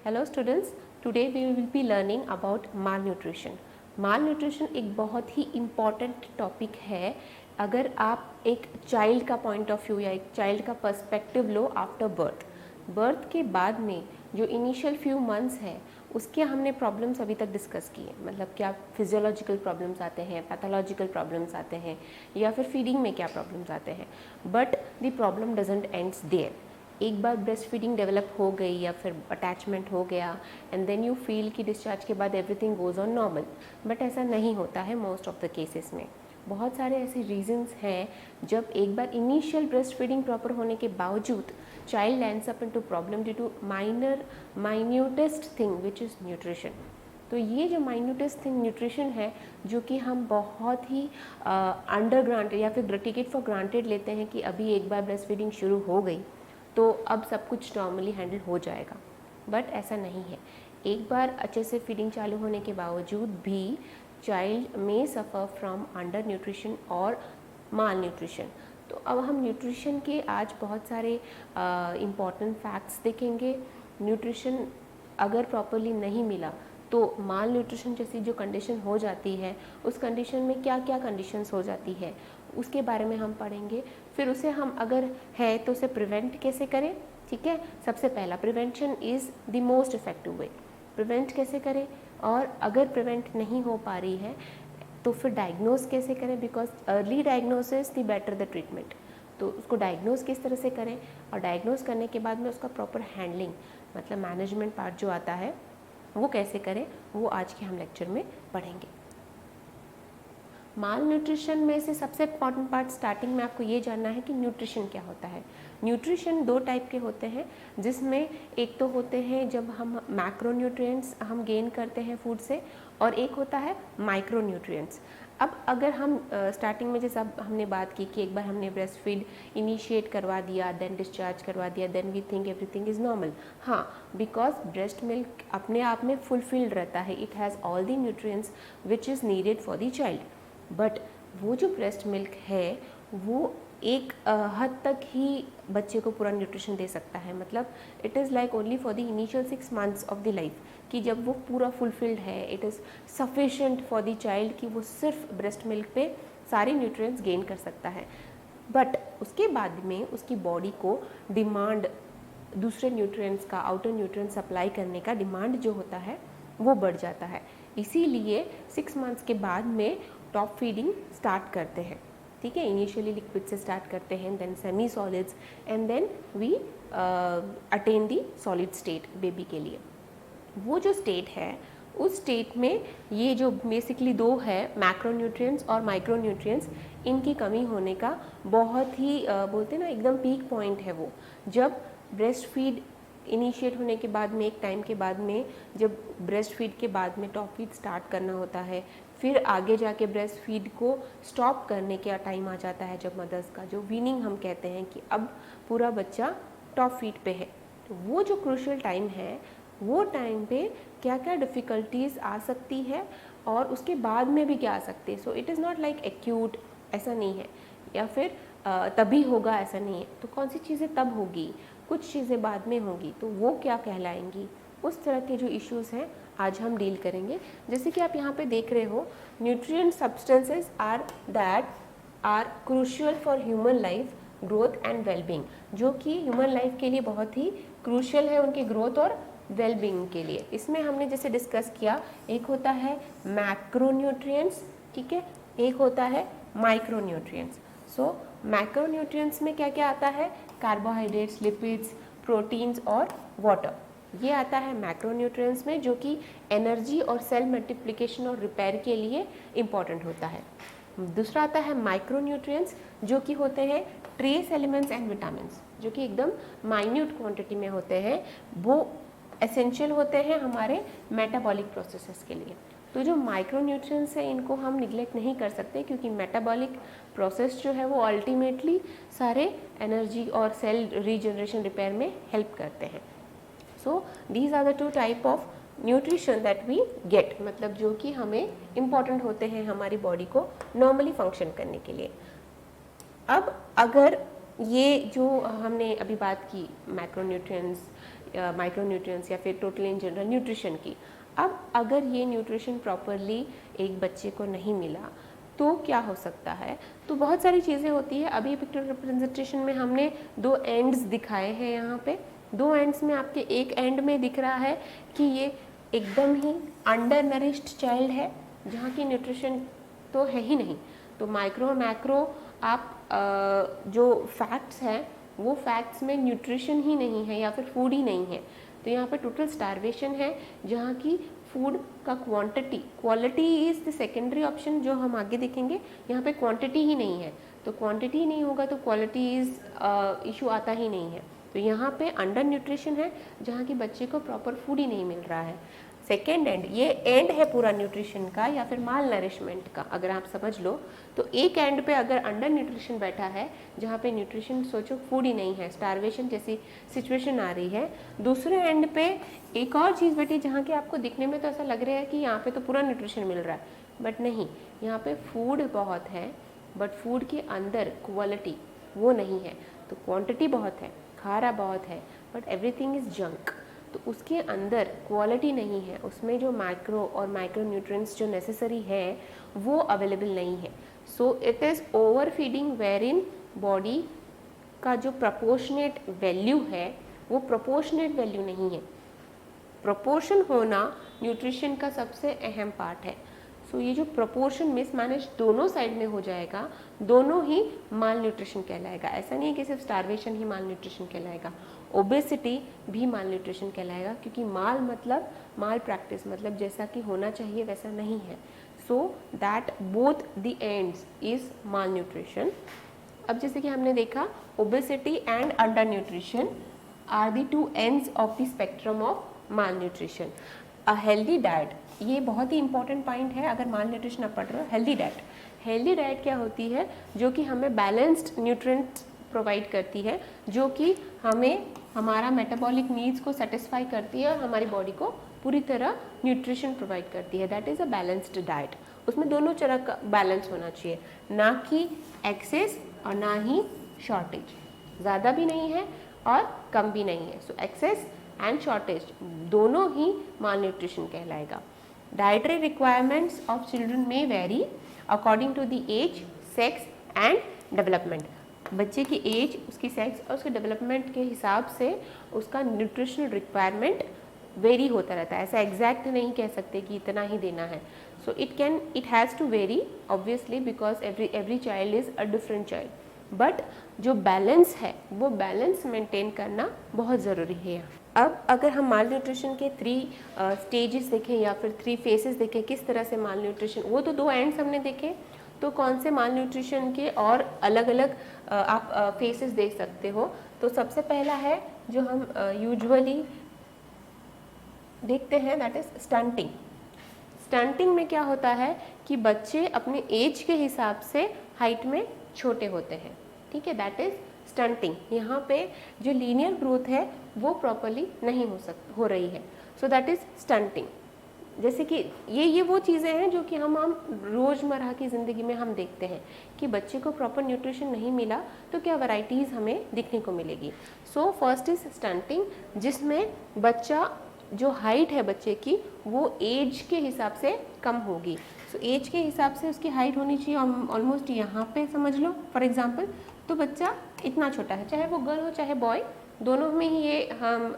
Hello students, today we will be learning about malnutrition. Malnutrition एक बहुत ही important topic है अगर आप एक चाइल्ड का पॉइंट ऑफ व्यू या एक चाइल्ड का पर्सपेक्टिव लो आफ्टर बर्थ। बर्थ के बाद में जो इनिशियल फ्यू मंथ्स है उसके हमने प्रॉब्लम्स अभी तक डिस्कस किए, मतलब क्या फिजियोलॉजिकल प्रॉब्लम्स आते हैं, पैथोलॉजिकल प्रॉब्लम्स आते हैं या फिर फीडिंग में क्या प्रॉब्लम्स आते हैं। But the problem doesn't ends there. एक बार ब्रेस्ट फीडिंग डेवलप हो गई या फिर अटैचमेंट हो गया एंड देन यू फील कि डिस्चार्ज के बाद everything goes on normal, but ऐसा नहीं होता है मोस्ट ऑफ द केसेस में। बहुत सारे ऐसे रीजंस हैं जब एक बार इनिशियल ब्रेस्ट फीडिंग प्रॉपर होने के बावजूद child lands up into problem due to minutest thing which is nutrition. तो ये जो माइन्यूटेस्ट थिंग न्यूट्रिशन है जो कि हम बहुत ही अंडर ग्रांटेड या फिर टेक फॉर ग्रांटेड लेते हैं कि अभी एक बार ब्रेस्ट फीडिंग शुरू हो गई तो अब सब कुछ नॉर्मली हैंडल हो जाएगा, बट ऐसा नहीं है। एक बार अच्छे से फीडिंग चालू होने के बावजूद भी चाइल्ड में सफ़र फ्रॉम अंडर न्यूट्रिशन और माल न्यूट्रिशन। तो अब हम न्यूट्रिशन के आज बहुत सारे इम्पॉर्टेंट फैक्ट्स देखेंगे। न्यूट्रिशन अगर प्रॉपरली नहीं मिला तो माल न्यूट्रिशन जैसी जो कंडीशन हो जाती है उस कंडीशन में क्या क्या कंडीशंस हो जाती है उसके बारे में हम पढ़ेंगे। फिर उसे हम अगर है तो उसे प्रिवेंट कैसे करें, ठीक है। सबसे पहला prevention is the most effective way. Prevent कैसे करें, और अगर प्रिवेंट नहीं हो पा रही है तो फिर डायग्नोज कैसे करें, because early diagnosis the better the treatment. तो उसको डायग्नोज किस तरह से करें और डायग्नोज करने के बाद में उसका प्रॉपर हैंडलिंग मतलब मैनेजमेंट पार्ट जो आता है वो कैसे करें, वो आज के हम लेक्चर में पढ़ेंगे। माल न्यूट्रिशन में से सबसे इम्पॉर्टेंट पार्ट स्टार्टिंग में आपको ये जानना है कि न्यूट्रिशन क्या होता है। न्यूट्रिशन दो टाइप के होते हैं, जिसमें एक तो होते हैं जब हम मैक्रोन्यूट्रिएंट्स हम गेन करते हैं फूड से, और एक होता है माइक्रोन्यूट्रिएंट्स। अब अगर हम स्टार्टिंग में जैसा हमने बात की कि एक बार हमने ब्रेस्ट फीड इनिशिएट करवा दिया, देन डिस्चार्ज करवा दिया, then we think everything is normal. हाँ, बिकॉज ब्रेस्ट मिल्क अपने आप में फुलफिल्ड रहता है, it has all the nutrients which is needed for the child. But वो जो ब्रेस्ट मिल्क है वो एक हद तक ही बच्चे को पूरा न्यूट्रिशन दे सकता है, मतलब it is like only for the initial 6 months of the life, कि जब वो पूरा फुलफिल्ड है it is sufficient for the child कि वो सिर्फ ब्रेस्ट मिल्क पे सारे न्यूट्रिएंट्स गेन कर सकता है। बट उसके बाद में उसकी बॉडी को डिमांड दूसरे न्यूट्रिएंट्स का, आउटर न्यूट्रिएंट सप्लाई करने का डिमांड जो होता है वो बढ़ जाता है। इसीलिए 6 मंथ्स के बाद में टॉप फीडिंग स्टार्ट करते हैं, ठीक है। इनिशियली लिक्विड से स्टार्ट करते हैं, then semi solids and then we attain the solid state baby के लिए। वो जो स्टेट है उस स्टेट में ये जो बेसिकली दो है मैक्रोन्यूट्रिएंट्स और माइक्रोन्यूट्रिएंट्स, इनकी कमी होने का बहुत ही बोलते हैं ना एकदम पीक पॉइंट है वो, जब ब्रेस्ट फीड इनिशिएट होने के बाद में एक टाइम के बाद में जब ब्रेस्ट फीड के बाद में टॉप फीड स्टार्ट करना होता है, फिर आगे जाके ब्रेस्ट फीड को स्टॉप करने का टाइम आ जाता है जब मदर्स का जो वीनिंग हम कहते हैं कि अब पूरा बच्चा टॉप फीड पे है। तो वो जो क्रूशियल टाइम है वो टाइम पे क्या क्या डिफ़िकल्टीज़ आ सकती है और उसके बाद में भी क्या आ सकती है। So it is not like acute, ऐसा नहीं है, या फिर तभी होगा ऐसा नहीं है। तो कौन सी चीज़ें तब होगी, कुछ चीज़ें बाद में होंगी, तो वो क्या कहलाएंगी, उस तरह के जो इश्यूज़ हैं आज हम डील करेंगे। जैसे कि आप यहाँ पे देख रहे हो, nutrient substances are that are crucial for human life growth and wellbeing, जो कि ह्यूमन लाइफ के लिए बहुत ही क्रूशियल है उनकी ग्रोथ और वेलबींग के लिए। इसमें हमने जैसे डिस्कस किया, एक होता है मैक्रोन्यूट्रिएंट्स, ठीक है, एक होता है माइक्रोन्यूट्रिएंट्स। सो मैक्रोन्यूट्रिएंट्स में क्या क्या आता है, कार्बोहाइड्रेट्स, लिपिड्स, प्रोटीन्स और वाटर, ये आता है मैक्रोन्यूट्रिएंट्स में, जो कि एनर्जी और सेल मल्टीप्लिकेशन और रिपेयर के लिए इम्पॉर्टेंट होता है। दूसरा आता है माइक्रोन्यूट्रिएंट्स, जो कि होते हैं ट्रेस एलिमेंट्स एंड विटामिन्स, जो कि एकदम माइन्यूट क्वांटिटी में होते हैं, वो एसेंशियल होते हैं हमारे मेटाबॉलिक प्रोसेसेस के लिए। तो जो माइक्रोन्यूट्रिएंट्स हैं इनको हम निगलेक्ट नहीं कर सकते, क्योंकि मेटाबॉलिक प्रोसेस जो है वो अल्टीमेटली सारे एनर्जी और सेल रीजनरेशन रिपेयर में हेल्प करते हैं। So these are the 2 type of nutrition that we get, मतलब जो कि हमें इम्पॉर्टेंट होते हैं हमारी बॉडी को नॉर्मली फंक्शन करने के लिए। अब अगर ये जो हमने अभी बात की मैक्रोन्यूट्रिएंट्स माइक्रोन्यूट्रिएंट्स या फिर टोटल इन जनरल न्यूट्रिशन की। अब अगर ये न्यूट्रिशन प्रॉपरली एक बच्चे को नहीं मिला तो क्या हो सकता है, तो बहुत सारी चीज़ें होती है। अभी पिक्चर रिप्रेजेंटेशन में हमने 2 एंड्स दिखाए हैं। यहाँ पे 2 एंड्स में आपके एक एंड में दिख रहा है कि ये एकदम ही अंडर नरिश्ड चाइल्ड है जहाँ की न्यूट्रिशन तो है ही नहीं। तो माइक्रो मैक्रो आप जो फैक्ट्स हैं वो फैक्ट्स में न्यूट्रिशन ही नहीं है या फिर फूड ही नहीं है। तो यहाँ पे टोटल स्टारवेशन है जहाँ की फूड का quality is the secondary option जो हम आगे देखेंगे। यहाँ पे क्वांटिटी ही नहीं है, तो क्वांटिटी ही नहीं होगा तो क्वालिटी इज़ इशू आता ही नहीं है। तो यहाँ पे अंडर न्यूट्रिशन है जहाँ की बच्चे को प्रॉपर फूड ही नहीं मिल रहा है। सेकेंड एंड, ये एंड है पूरा न्यूट्रिशन का या फिर माल नरिशमेंट का, अगर आप समझ लो तो एक एंड पे अगर अंडर न्यूट्रिशन बैठा है जहाँ पे न्यूट्रिशन सोचो फूड ही नहीं है, स्टारवेशन जैसी सिचुएशन आ रही है। दूसरे एंड पे एक और चीज़ बैठी जहाँ की आपको दिखने में तो ऐसा लग रहा है कि यहाँ पे तो पूरा न्यूट्रिशन मिल रहा है, बट नहीं, यहाँ पे फूड बहुत है बट फूड के अंदर क्वालिटी वो नहीं है। तो क्वांटिटी बहुत है, खारा बहुत है, बट एवरीथिंग इज़ जंक। तो उसके अंदर क्वालिटी नहीं है, उसमें जो माइक्रो और माइक्रो न्यूट्रिएंट्स जो नेसेसरी है वो अवेलेबल नहीं है। So it is over feeding where in body का जो प्रपोर्शनेट वैल्यू है वो प्रपोर्शनेट वैल्यू नहीं है। प्रपोर्शन होना न्यूट्रिशन का सबसे अहम पार्ट है। सो ये जो प्रपोर्शन मिसमैनेज दोनों साइड में हो जाएगा, दोनों ही माल न्यूट्रिशन कहलाएगा। ऐसा नहीं है कि सिर्फ स्टारवेशन ही माल न्यूट्रिशन कहलाएगा, ओबेसिटी भी माल न्यूट्रिशन कहलाएगा, क्योंकि माल मतलब माल प्रैक्टिस, मतलब जैसा कि होना चाहिए वैसा नहीं है। So that both the ends is malnutrition. अब जैसे कि हमने देखा obesity and undernutrition are the 2 ends of the spectrum of malnutrition. A healthy diet, ये बहुत ही इंपॉर्टेंट पॉइंट है अगर माल न्यूट्रिशन आप पढ़ रहे हो। हेल्दी डाइट क्या होती है, जो कि हमें बैलेंस्ड न्यूट्रिएंट प्रोवाइड करती है, जो कि हमें हमारा मेटाबॉलिक नीड्स को सेटिस्फाई करती है और हमारी बॉडी को पूरी तरह न्यूट्रिशन प्रोवाइड करती है। That is a balanced diet. उसमें दोनों तरह का बैलेंस होना चाहिए, ना कि एक्सेस और ना ही शॉर्टेज, ज़्यादा भी नहीं है और कम भी नहीं है। सो एक्सेस एंड शॉर्टेज दोनों ही माल न्यूट्रिशन कहलाएगा। डाइटरी रिक्वायरमेंट्स ऑफ चिल्ड्रन में vary according to the age, sex and development. बच्चे की एज, उसकी सेक्स और उसके डेवलपमेंट के हिसाब से उसका न्यूट्रिशनल रिक्वायरमेंट वेरी होता रहता है। ऐसा एग्जैक्ट नहीं कह सकते कि इतना ही देना है। So it has to vary obviously because every child is a different child, but जो बैलेंस है वो बैलेंस मेंटेन करना बहुत ज़रूरी है। अब अगर हम माल न्यूट्रिशन के 3 स्टेजेस देखें या फिर 3 फेसेस देखें, किस तरह से माल न्यूट्रिशन, वो तो 2 एंड्स हमने देखे, तो कौन से माल न्यूट्रिशन के और अलग अलग आप फेसेस देख सकते हो। तो सबसे पहला है जो हम यूजुअली देखते हैं, दैट इज स्टंटिंग। स्टंटिंग में क्या होता है कि बच्चे अपने एज के हिसाब से हाइट में छोटे होते हैं, ठीक है, दैट इज स्टंटिंग। यहाँ पे जो लीनियर ग्रोथ है वो प्रॉपरली नहीं हो रही है, सो दैट इज स्टंटिंग। जैसे कि ये वो चीज़ें हैं जो कि हम रोज़मर्रा की ज़िंदगी में हम देखते हैं कि बच्चे को प्रॉपर न्यूट्रिशन नहीं मिला तो क्या वैरायटीज़ हमें दिखने को मिलेगी। सो फर्स्ट इज स्टंटिंग, जिसमें बच्चा जो हाइट है बच्चे की वो एज के हिसाब से कम होगी। सो एज के हिसाब से उसकी हाइट होनी चाहिए ऑलमोस्ट यहाँ पे समझ लो फॉर एग्जांपल, तो बच्चा इतना छोटा है, चाहे वो गर्ल हो चाहे बॉय, दोनों में ही ये हम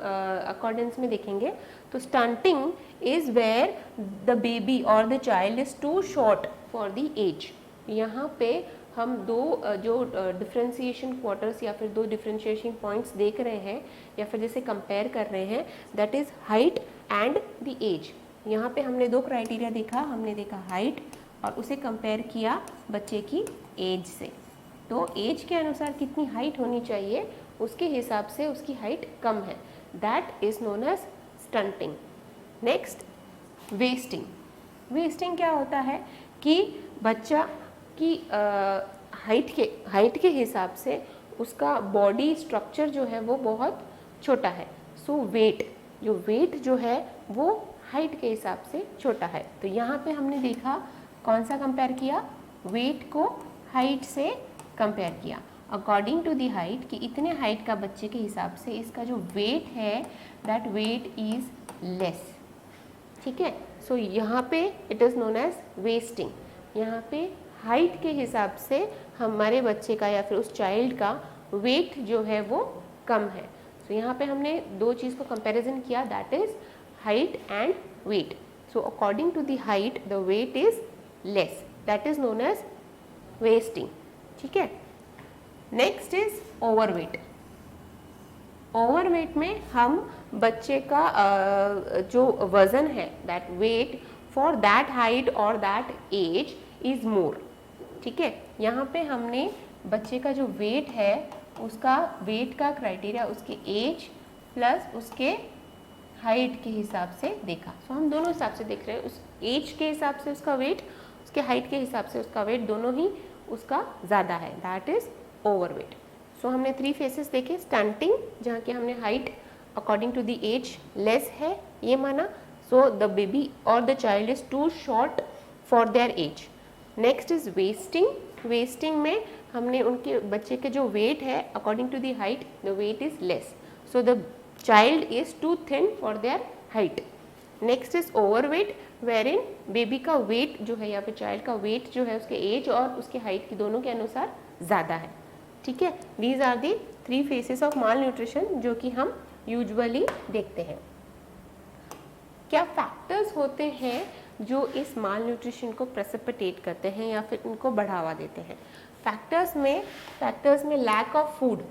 अकॉर्डेंस में देखेंगे। तो stunting is where the baby और the child is too short for the age. यहाँ पे हम 2 जो डिफ्रेंशिएशन क्वार्टर्स या फिर 2 डिफ्रेंशिएशन पॉइंट्स देख रहे हैं या फिर जैसे कंपेयर कर रहे हैं, that is height and the age. यहाँ पे हमने 2 क्राइटेरिया देखा, हमने देखा हाइट और उसे कंपेयर किया बच्चे की एज से। तो एज के अनुसार कितनी हाइट होनी चाहिए उसके हिसाब से उसकी हाइट कम है, that is known as stunting. Next wasting. Wasting क्या होता है कि बच्चा की हाइट के हिसाब से उसका बॉडी स्ट्रक्चर जो है वो बहुत छोटा है। सो वेट जो है वो हाइट के हिसाब से छोटा है। तो यहाँ पे हमने देखा कौन सा कंपेयर किया, वेट को हाइट से कंपेयर किया। अकॉर्डिंग टू दी हाइट, कि इतने हाइट का बच्चे के हिसाब से इसका जो वेट है दैट वेट इज लेस। ठीक है, सो यहाँ पे it is known as wasting. यहाँ पे हाइट के हिसाब से हमारे बच्चे का या फिर उस चाइल्ड का वेट जो है वो कम है। सो यहाँ पे हमने दो चीज़ को कंपैरिजन किया, that is height and weight. So according to the height the weight is less, that is known as wasting. ठीक है, नेक्स्ट इज ओवरवेट। ओवरवेट में हम बच्चे का जो वज़न है that weight for that height और दैट एज इज मोर। ठीक है, यहाँ पे हमने बच्चे का जो वेट है उसका वेट का क्राइटेरिया उसके एज प्लस उसके हाइट के हिसाब से देखा। सो हम दोनों हिसाब से देख रहे हैं, उस एज के हिसाब से उसका वेट, उसके हाइट के हिसाब से उसका वेट, दोनों ही उसका ज़्यादा है, दैट इज़ ओवरवेट। सो हमने 3 फेसेस देखे, स्टंटिंग जहाँ की हमने height according to the age less है ये माना, सो द बेबी और the child is too short for their age. Next is wasting. Wasting में हमने उनके बच्चे के जो वेट है according to the height the weight is less, so the child is too thin for their height. Next is overweight where in baby का weight जो है या फिर चाइल्ड का वेट जो है उसके एज और उसके हाइट की दोनों के अनुसार ज़्यादा है। ठीक है, these are the 3 phases of malnutrition जो कि हम यूजुअली देखते हैं। क्या फैक्टर्स होते हैं जो इस माल न्यूट्रिशन को प्रेसिपिटेट करते हैं या फिर इनको बढ़ावा देते हैं? फैक्टर्स में लैक ऑफ फूड,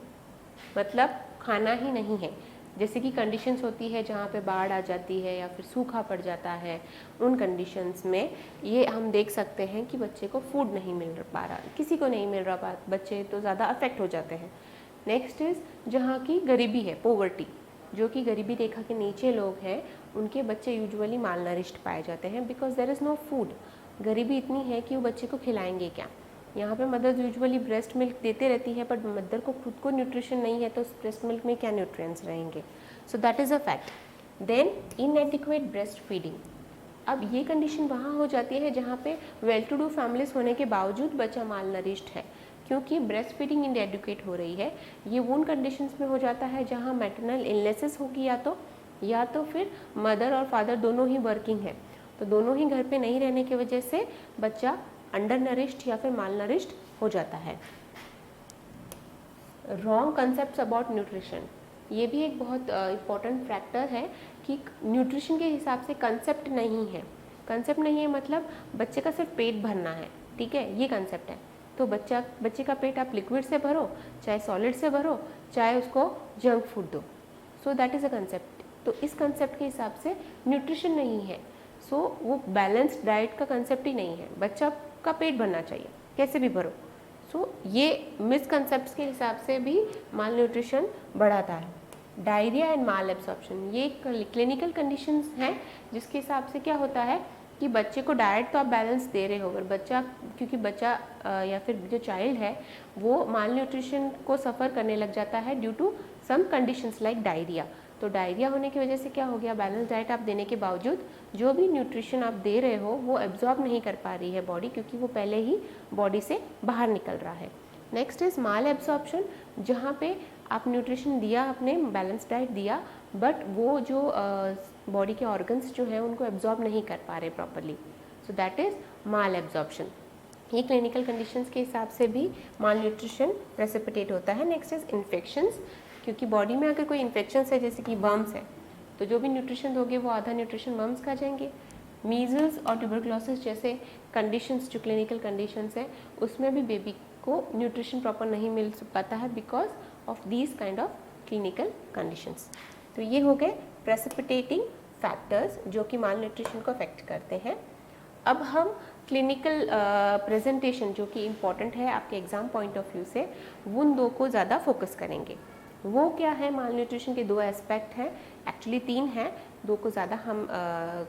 मतलब खाना ही नहीं है, जैसे कि कंडीशंस होती है जहाँ पे बाढ़ आ जाती है या फिर सूखा पड़ जाता है, उन कंडीशंस में ये हम देख सकते हैं कि बच्चे को फूड नहीं मिल पा रहा, किसी को नहीं मिल रहा, बच्चे तो ज़्यादा अफेक्ट हो जाते हैं। नेक्स्ट इज़ जहाँ की गरीबी है, पोवर्टी, जो कि गरीबी रेखा के नीचे लोग हैं उनके बच्चे यूजुअली माल नरिश्ड पाए जाते हैं because there is no food. गरीबी इतनी है कि वो बच्चे को खिलाएंगे क्या। यहाँ पे मदर्स यूजुअली ब्रेस्ट मिल्क देते रहती है बट मदर को खुद को न्यूट्रिशन नहीं है तो उस ब्रेस्ट मिल्क में क्या न्यूट्रिएंट्स रहेंगे। So that is a fact. Then inadequate breast feeding. अब ये कंडीशन वहाँ हो जाती है जहाँ पे वेल टू डू फैमिलीज होने के बावजूद बच्चा माल नरिश्ड है, क्योंकि ब्रेस्ट फीडिंग इनएडिक्वेट हो रही है। ये उन कंडीशंस में हो जाता है जहाँ मैटरनल इलनेसेस होगी या तो फिर मदर और फादर दोनों ही वर्किंग है, तो दोनों ही घर पे नहीं रहने की वजह से बच्चा अंडर नरिश्ड या फिर माल नरिश्ड हो जाता है। रॉन्ग कंसेप्ट्स अबाउट न्यूट्रिशन, ये भी एक बहुत इम्पॉर्टेंट फैक्टर है कि न्यूट्रिशन के हिसाब से कंसेप्ट नहीं है। कंसेप्ट नहीं है मतलब बच्चे का सिर्फ पेट भरना है, ठीक है, ये कंसेप्ट है। तो बच्चे का पेट आप लिक्विड से भरो, चाहे सॉलिड से भरो, चाहे उसको जंक फूड दो, so that is a concept. तो इस कंसेप्ट के हिसाब से न्यूट्रिशन नहीं है, सो वो बैलेंस्ड डाइट का कंसेप्ट ही नहीं है। बच्चा का पेट भरना चाहिए, कैसे भी भरो। सो ये मिसकंसेप्ट्स के हिसाब से भी माल न्यूट्रिशन बढ़ाता है। डायरिया एंड माल एब्सॉर्प्शन, ये क्लिनिकल कंडीशंस हैं जिसके हिसाब से क्या होता है कि बच्चे को डाइट तो आप बैलेंस दे रहे हो, अगर क्योंकि बच्चा या फिर जो चाइल्ड है वो माल न्यूट्रिशन को सफ़र करने लग जाता है due to some conditions like diarrhoea. तो डायरिया होने की वजह से क्या हो गया, बैलेंस डाइट आप देने के बावजूद जो भी न्यूट्रिशन आप दे रहे हो वो एब्जॉर्ब नहीं कर पा रही है बॉडी, क्योंकि वो पहले ही बॉडी से बाहर निकल रहा है। नेक्स्ट इज माल एब्जॉर्प्शन, जहाँ पे आप न्यूट्रिशन दिया, आपने बैलेंस डाइट दिया, बट वो जो बॉडी के ऑर्गन्स जो है उनको एब्जॉर्ब नहीं कर पा रहे properly, so that is mall absorption. ये क्लिनिकल कंडीशंस के हिसाब से भी माल न्यूट्रिशन प्रेसिपिटेट होता है। नेक्स्ट इज इन्फेक्शंस, क्योंकि बॉडी में अगर कोई इन्फेक्शंस है जैसे कि वर्म्स है तो जो भी न्यूट्रिशन दोगे वो आधा न्यूट्रिशन वर्म्स खा जाएंगे। मीजल्स और ट्यूबरक्लोसिस जैसे कंडीशंस जो क्लिनिकल कंडीशंस है उसमें भी बेबी को न्यूट्रिशन प्रॉपर नहीं मिल पाता है because of these kind of clinical conditions. तो ये हो गए प्रेसिपिटेटिंग फैक्टर्स जो कि माल न्यूट्रिशन को अफेक्ट करते हैं। अब हम क्लिनिकल प्रेजेंटेशन जो कि इम्पॉर्टेंट है आपके एग्ज़ाम पॉइंट ऑफ व्यू से, उन दो को ज़्यादा फोकस करेंगे। वो क्या है, माल न्यूट्रिशन के 2 एस्पेक्ट हैं, एक्चुअली 3 हैं, 2 को ज़्यादा हम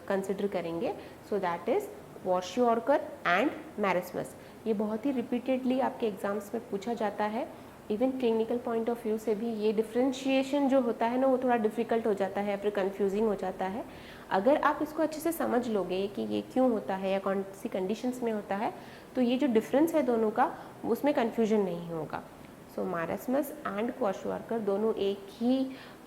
कंसिडर करेंगे। So that is kwashiorkor and marasmus. ये बहुत ही रिपीटेडली आपके एग्जाम्स में पूछा जाता है। Even clinical point of view से भी ये डिफ्रेंशिएशन जो होता है ना वो थोड़ा डिफ़िकल्ट हो जाता है, फिर कंफ्यूजिंग हो जाता है। अगर आप इसको अच्छे से समझ लोगे कि ये क्यों होता है या कौन सी कंडीशंस में होता है, तो ये जो डिफरेंस है दोनों का उसमें कन्फ्यूजन नहीं होगा। सो मारस्मस एंड क्वाशोआर्कर दोनों एक ही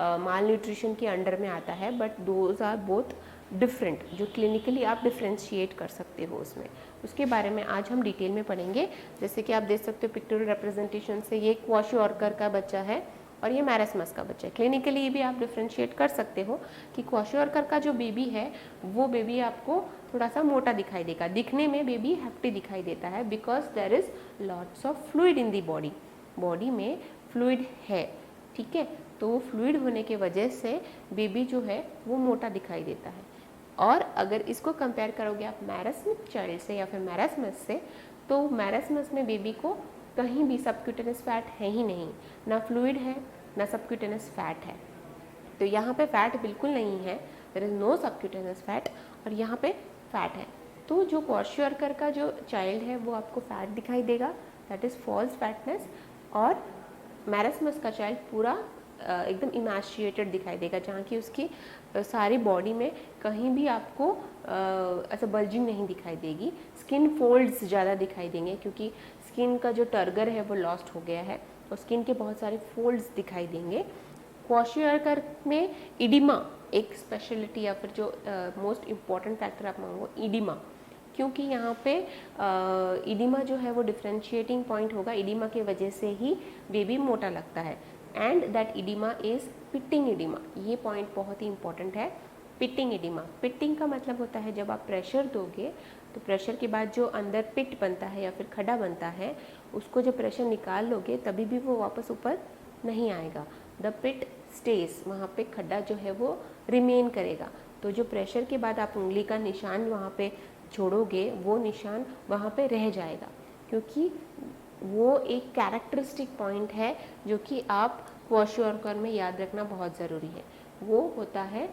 माल न्यूट्रिशन के अंडर में आता है, but those are both different, जो क्लिनिकली आप डिफ्रेंशिएट कर सकते हो उसमें। उसके बारे में आज हम डिटेल में पढ़ेंगे। जैसे कि आप देख सकते हो पिक्टोरियल रिप्रेजेंटेशन से, ये क्वाशोआर्कर का बच्चा है और ये मैरस्मस का बच्चा है। क्लिनिकली भी आप डिफ्रेंशिएट कर सकते हो कि क्वाशोआर्कर का जो बेबी है वो बेबी आपको थोड़ा सा मोटा दिखाई देगा, दिखने में बेबी हैप्टी दिखाई देता है, because there is lots of fluid in the body, body में फ्लूइड है, ठीक है। तो फ्लूइड होने के वजह से बेबी जो है वो मोटा दिखाई देता है। और अगर इसको कंपेयर करोगे आप मैरस्मिक चाइल्ड से या फिर मैरस्मस से, तो मैरस्मस में बेबी को कहीं भी सबक्यूटेनस फैट है ही नहीं, ना फ्लूइड है ना सबक्यूटेनस फैट है। तो यहाँ पे फैट बिल्कुल नहीं है, there is no subcutaneous fat, और यहाँ पे फैट है। तो जो क्वाशोआर्कर का जो चाइल्ड है वो आपको फैट दिखाई देगा, दैट इज फॉल्स फैटनेस, और मैरस्मस का चाइल्ड पूरा एकदम इमैशिएटेड दिखाई देगा, जहाँ की उसकी सारी बॉडी में कहीं भी आपको ऐसा बल्जिंग नहीं दिखाई देगी। स्किन फोल्ड्स ज़्यादा दिखाई देंगे क्योंकि स्किन का जो टर्गर है वो लॉस्ट हो गया है, और स्किन के बहुत सारे फोल्ड्स दिखाई देंगे। क्वाशोआर्कर में इडिमा एक स्पेशलिटी या फिर जो मोस्ट इम्पॉर्टेंट फैक्टर आप मांगो, इडिमा, क्योंकि यहाँ पे इडिमा जो है वो डिफ्रेंशिएटिंग पॉइंट होगा। इडिमा की वजह से ही बेबी मोटा लगता है, and that oedema is pitting oedema. ये पॉइंट बहुत ही इंपॉर्टेंट है, पिटिंग इडिमा। पिटिंग का मतलब होता है जब आप प्रेशर दोगे तो प्रेशर के बाद जो अंदर पिट बनता है या फिर खड्डा बनता है, उसको जब प्रेशर निकाल लोगे तभी भी वो वापस ऊपर नहीं आएगा। द पिट स्टेज, वहाँ पे खड्डा जो है वो रिमेन करेगा। तो जो प्रेशर के बाद आप उंगली का निशान वहाँ पे छोड़ोगे वो निशान वहाँ पे रह जाएगा, क्योंकि वो एक कैरेक्टरिस्टिक पॉइंट है जो कि आप क्वाशोआर्कर में याद रखना बहुत ज़रूरी है। वो होता है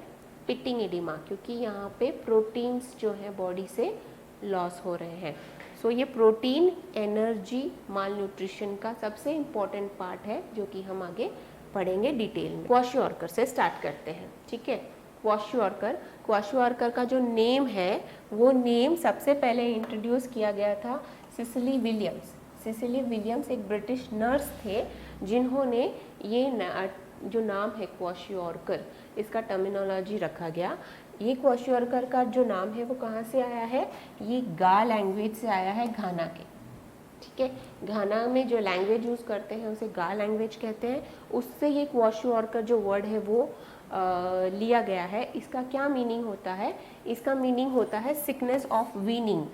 पिटिंग इडिमा, क्योंकि यहाँ पे प्रोटीन्स जो है बॉडी से लॉस हो रहे हैं। सो ये प्रोटीन एनर्जी माल न्यूट्रिशन का सबसे इम्पॉर्टेंट पार्ट है, जो कि हम आगे पढ़ेंगे डिटेल में। क्वाशोआर्कर से स्टार्ट करते हैं, ठीक है। क्वाशोआर्कर का जो नेम है वो नेम सबसे पहले इंट्रोड्यूस किया गया था सिसिली विलियम्स। सिसिली विलियम्स एक ब्रिटिश नर्स थे जिन्होंने ये जो नाम है क्वाशोआर्कर, इसका टर्मिनोलॉजी रखा गया। ये क्वाशोआर्कर का जो नाम है वो कहाँ से आया है, ये गा लैंग्वेज से आया है, घाना के, ठीक है। घाना में जो लैंग्वेज यूज़ करते हैं उसे गा लैंग्वेज कहते हैं। उससे ये क्वाशोआर्कर जो वर्ड है वो लिया गया है। इसका क्या मीनिंग होता है, इसका मीनिंग होता है sickness of weaning.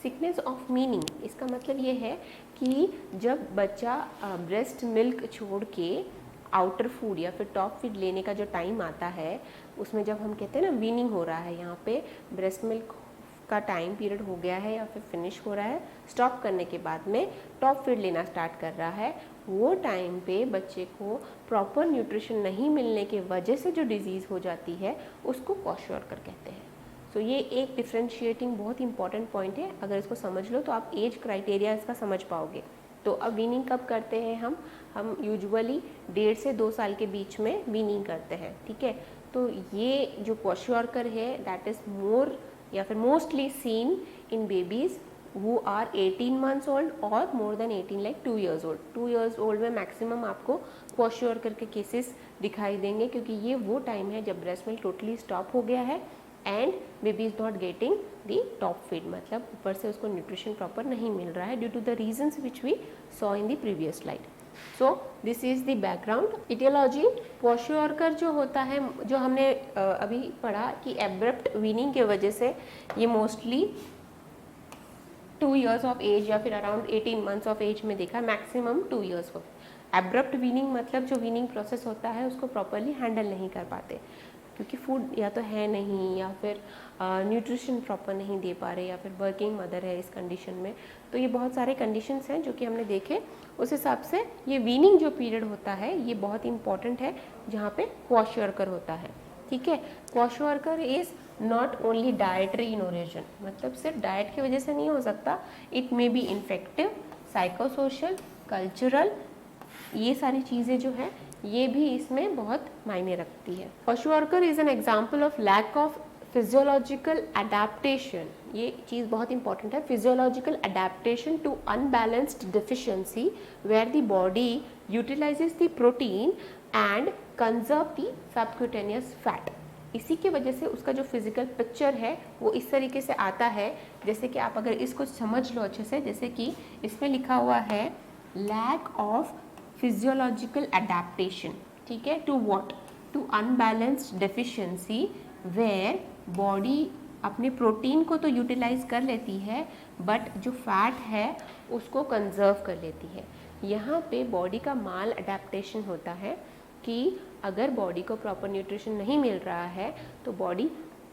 Sickness of meaning, इसका मतलब ये है कि जब बच्चा ब्रेस्ट मिल्क छोड़ के आउटर फूड या फिर टॉप फीड लेने का जो टाइम आता है, उसमें जब हम कहते हैं ना वीनिंग हो रहा है, यहाँ पे ब्रेस्ट मिल्क का टाइम पीरियड हो गया है या फिर फिनिश हो रहा है, स्टॉप करने के बाद में टॉप फीड लेना स्टार्ट कर रहा है, वो टाइम पे बच्चे को प्रॉपर न्यूट्रिशन नहीं मिलने के वजह से जो डिजीज़ हो जाती है उसको क्वाशोआर्कर कहते हैं। सो ये एक डिफ्रेंशिएटिंग बहुत इंपॉर्टेंट पॉइंट है। अगर इसको समझ लो तो आप एज क्राइटेरिया इसका समझ पाओगे। तो अब वीनिंग कब करते हैं हम यूजुअली 1.5 से 2 साल के बीच में वीनिंग करते हैं, ठीक है। तो ये जो क्वाशोआर्कर है दैट इज़ मोर या फिर mostly seen in babies who are 18 months old और more than 18 like 2 years old। 2 years old में मैक्सिमम आपको क्वाशोआर्कर के केसेस दिखाई देंगे, क्योंकि ये वो टाइम है जब ब्रेस्ट मिल्क टोटली स्टॉप हो गया है and baby is not getting the top feed, मतलब ऊपर से उसको न्यूट्रिशन प्रॉपर नहीं मिल रहा है due to the reasons which we saw in the previous slide. So this is the background. Etiology, kwashiorkor जो होता है, जो हमने अभी पढ़ा कि एब्रप्ट वीनिंग के वजह से ये मोस्टली 2 years ऑफ एज या फिर अराउंड 18 months ऑफ एज में देखा, maximum 2 years of. Abrupt weaning मतलब जो वीनिंग प्रोसेस होता है उसको प्रॉपरली हैंडल नहीं कर पाते, क्योंकि फूड या तो है नहीं या फिर न्यूट्रिशन प्रॉपर नहीं दे पा रहे या फिर वर्किंग मदर है इस कंडीशन में। तो ये बहुत सारे कंडीशंस हैं जो कि हमने देखे, उस हिसाब से ये वीनिंग जो पीरियड होता है ये बहुत इंपॉर्टेंट है जहाँ पे क्वाशोआर्कर होता है, ठीक है। Kwashiorkor is not only dietary in origin, मतलब सिर्फ डाइट की वजह से नहीं हो सकता, it may be infective, psychosocial, cultural, ये सारी चीज़ें जो है ये भी इसमें बहुत मायने रखती है। Kwashiorkor is an example of lack of physiological adaptation, ये चीज़ बहुत इंपॉर्टेंट है, physiological adaptation to unbalanced deficiency where the body utilises the protein and conserve the subcutaneous fat. इसी की वजह से उसका जो फिजिकल पिक्चर है वो इस तरीके से आता है, जैसे कि आप अगर इसको समझ लो अच्छे से, जैसे कि इसमें लिखा हुआ है लैक ऑफ फिजियोलॉजिकल अडेप्टेशन, ठीक है, to what, to unbalanced deficiency where body अपने प्रोटीन को तो यूटिलाइज कर लेती है बट जो फैट है उसको कंजर्व कर लेती है। यहाँ पे बॉडी का माल अडेप्टेशन होता है कि अगर बॉडी को प्रॉपर न्यूट्रिशन नहीं मिल रहा है तो बॉडी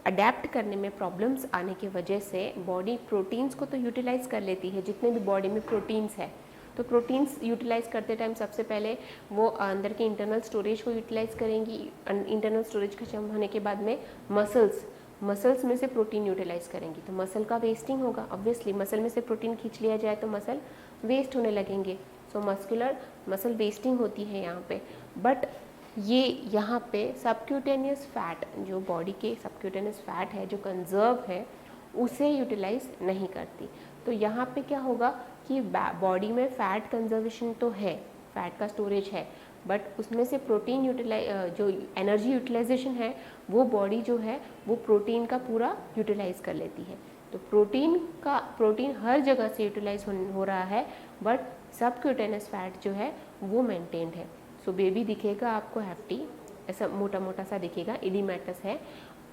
अडेप्ट करने में प्रॉब्लम्स आने की वजह से बॉडी प्रोटीन्स को तो यूटिलाइज कर लेती है, जितने भी बॉडी में प्रोटीन्स है, तो प्रोटीन्स यूटिलाइज करते टाइम सबसे पहले वो अंदर के इंटरनल स्टोरेज को यूटिलाइज करेंगी। इंटरनल स्टोरेज खत्म होने के बाद में मसल्स में से प्रोटीन यूटिलाइज करेंगी, तो मसल का वेस्टिंग होगा। ऑब्वियसली मसल में से प्रोटीन खींच लिया जाए तो मसल वेस्ट होने लगेंगे, सो मसल वेस्टिंग होती है यहाँ पे। बट ये यहाँ पे सबक्यूटेनियस फैट, जो बॉडी के सबक्यूटेनियस फैट है जो कंजर्व है, उसे यूटिलाइज नहीं करती। तो यहाँ पे क्या होगा कि बॉडी में फैट कंजर्वेशन तो है, फैट का स्टोरेज है, बट उसमें से प्रोटीन जो एनर्जी यूटिलाइजेशन है वो बॉडी जो है वो प्रोटीन का पूरा यूटिलाइज कर लेती है। तो प्रोटीन हर जगह से यूटिलाइज हो रहा है, बट सबक्यूटेनियस फैट जो है वो मेंटेन्ड है। सो बेबी दिखेगा आपको हैफ्टी, ऐसा मोटा मोटा सा दिखेगा, इडीमेटस है,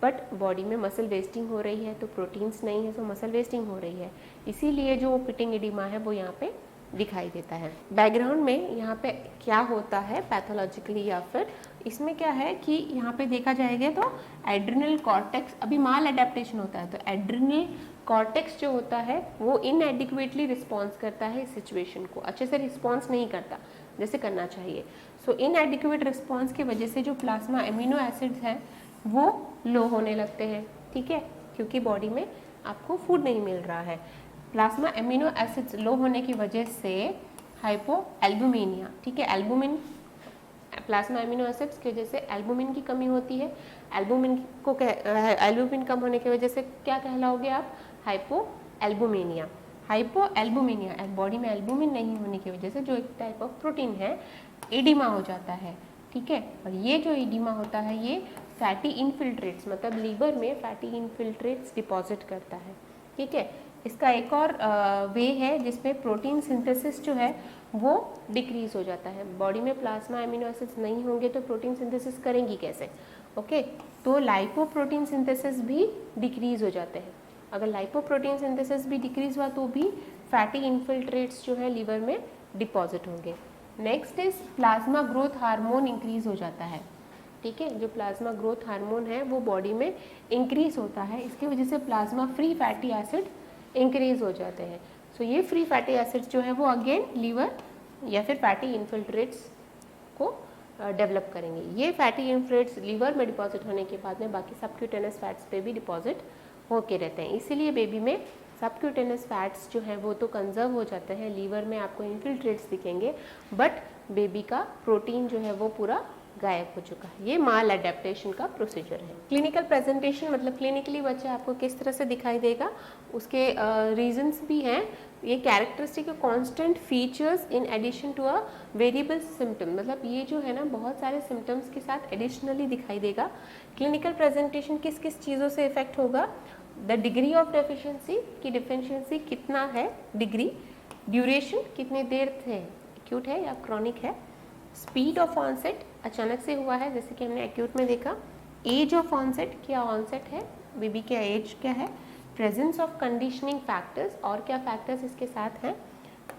बट बॉडी में मसल वेस्टिंग हो रही है तो प्रोटीन्स नहीं है, तो मसल वेस्टिंग हो रही है, इसीलिए जो पिटिंग एडिमा है वो यहाँ पे दिखाई देता है। बैकग्राउंड में यहाँ पे क्या होता है पैथोलॉजिकली, या फिर इसमें क्या है कि यहाँ पे देखा जाएगा तो एड्रिनल कॉर्टेक्स, अभी माल अडेप्टेशन होता है तो एड्रिनल कॉर्टेक्स जो होता है वो इनएडिक्वेटली रिस्पॉन्स करता है इस सिचुएशन को, अच्छे से रिस्पॉन्स नहीं करता जैसे करना चाहिए। सो इनएडिक्वेट रिस्पॉन्स की वजह से जो प्लाज्मा एमिनो एसिड्स हैं वो लो होने लगते हैं, ठीक है, क्योंकि बॉडी में आपको फूड नहीं मिल रहा है। प्लाज्मा एमिनो एसिड्स लो होने की वजह से हाइपोएल्बुमिनिया, ठीक है, एल्बुमिन, प्लाज्मा एमिनो एसिड्स की वजह से एल्बुमिन की कमी होती है। एल्बुमिन कम होने की वजह से क्या कहलाओगे आप, हाइपोएल्बुमिनिया। हाइपोएल्बुमिनिया, बॉडी में एल्बुमिन नहीं होने की वजह से जो एक टाइप ऑफ प्रोटीन है एडिमा हो जाता है, ठीक है। और ये जो एडिमा होता है ये फैटी इनफिल्ट्रेट्स, मतलब लीवर में फैटी इनफिल्ट्रेट्स डिपॉजिट करता है, ठीक है। इसका एक और वे है जिसमें प्रोटीन सिंथेसिस जो है वो डिक्रीज हो जाता है। बॉडी में प्लाज्मा एमिनो एसिड्स नहीं होंगे तो प्रोटीन सिंथेसिस करेंगी कैसे, ओके, तो लाइपोप्रोटीन सिंथेसिस भी डिक्रीज हो जाते हैं। अगर लाइपोप्रोटीन सिंथेसिस भी डिक्रीज हुआ तो भी फैटी इनफिल्ट्रेट्स जो है लीवर में डिपॉजिट होंगे। Next is plasma growth hormone increase हो जाता है, ठीक है, जो प्लाज्मा ग्रोथ हार्मोन है वो बॉडी में इंक्रीज होता है, इसकी वजह से plasma free fatty acid increase हो जाते हैं। सो ये फ्री फैटी एसिड्स जो है वो अगेन लीवर या फिर फैटी इनफिल्ट्रेट्स को डेवलप करेंगे। ये फैटी इनफिल्ट्रेट्स लीवर में डिपॉजिट होने के बाद में बाकी सबक्यूटेनियस फैट्स पे भी डिपॉजिट होके रहते हैं, इसीलिए बेबी में सबक्यूटेनियस फैट्स जो है वो तो कंजर्व हो जाते हैं, लीवर में आपको इनफिल्ट्रेट्स दिखेंगे, बट बेबी का प्रोटीन जो है वो पूरा गायब हो चुका है। ये माल अडेप्टेशन का प्रोसीजर है। क्लिनिकल प्रेजेंटेशन मतलब क्लिनिकली बच्चा आपको किस तरह से दिखाई देगा, उसके रीजंस भी हैं। ये characteristic constant features in addition to a variable symptom, मतलब ये जो है ना बहुत सारे सिम्टम्स के साथ एडिशनली दिखाई देगा। क्लिनिकल प्रेजेंटेशन किस किस चीज़ों से इफेक्ट होगा, द डिग्री ऑफ डेफिशिएंसी की डिफिशिएंसी कितना है, डिग्री, ड्यूरेशन कितनी देर से एक्यूट है या क्रॉनिक है, स्पीड ऑफ ऑनसेट अचानक से हुआ है जैसे कि हमने एक्यूट में देखा, एज ऑफ ऑनसेट क्या ऑनसेट है, बेबी का एज क्या है, प्रेजेंस ऑफ कंडीशनिंग फैक्टर्स और क्या फैक्टर्स इसके साथ हैं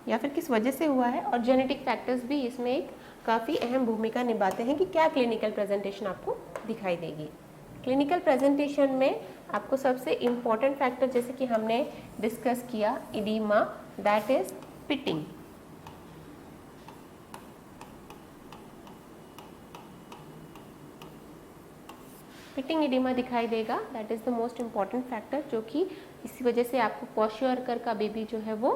या फिर किस वजह से हुआ है, और जेनेटिक फैक्टर्स भी इसमें एक काफ़ी अहम भूमिका निभाते हैं कि क्या क्लिनिकल प्रेजेंटेशन आपको दिखाई देगी। क्लिनिकल प्रेजेंटेशन में आपको सबसे इम्पॉर्टेंट फैक्टर जैसे कि हमने डिस्कस किया oedema, that is pitting. Pitting oedema दिखाई देगा, that is the most important factor, जो कि इसी वजह से आपको क्वाशियोरकर का बेबी जो है वो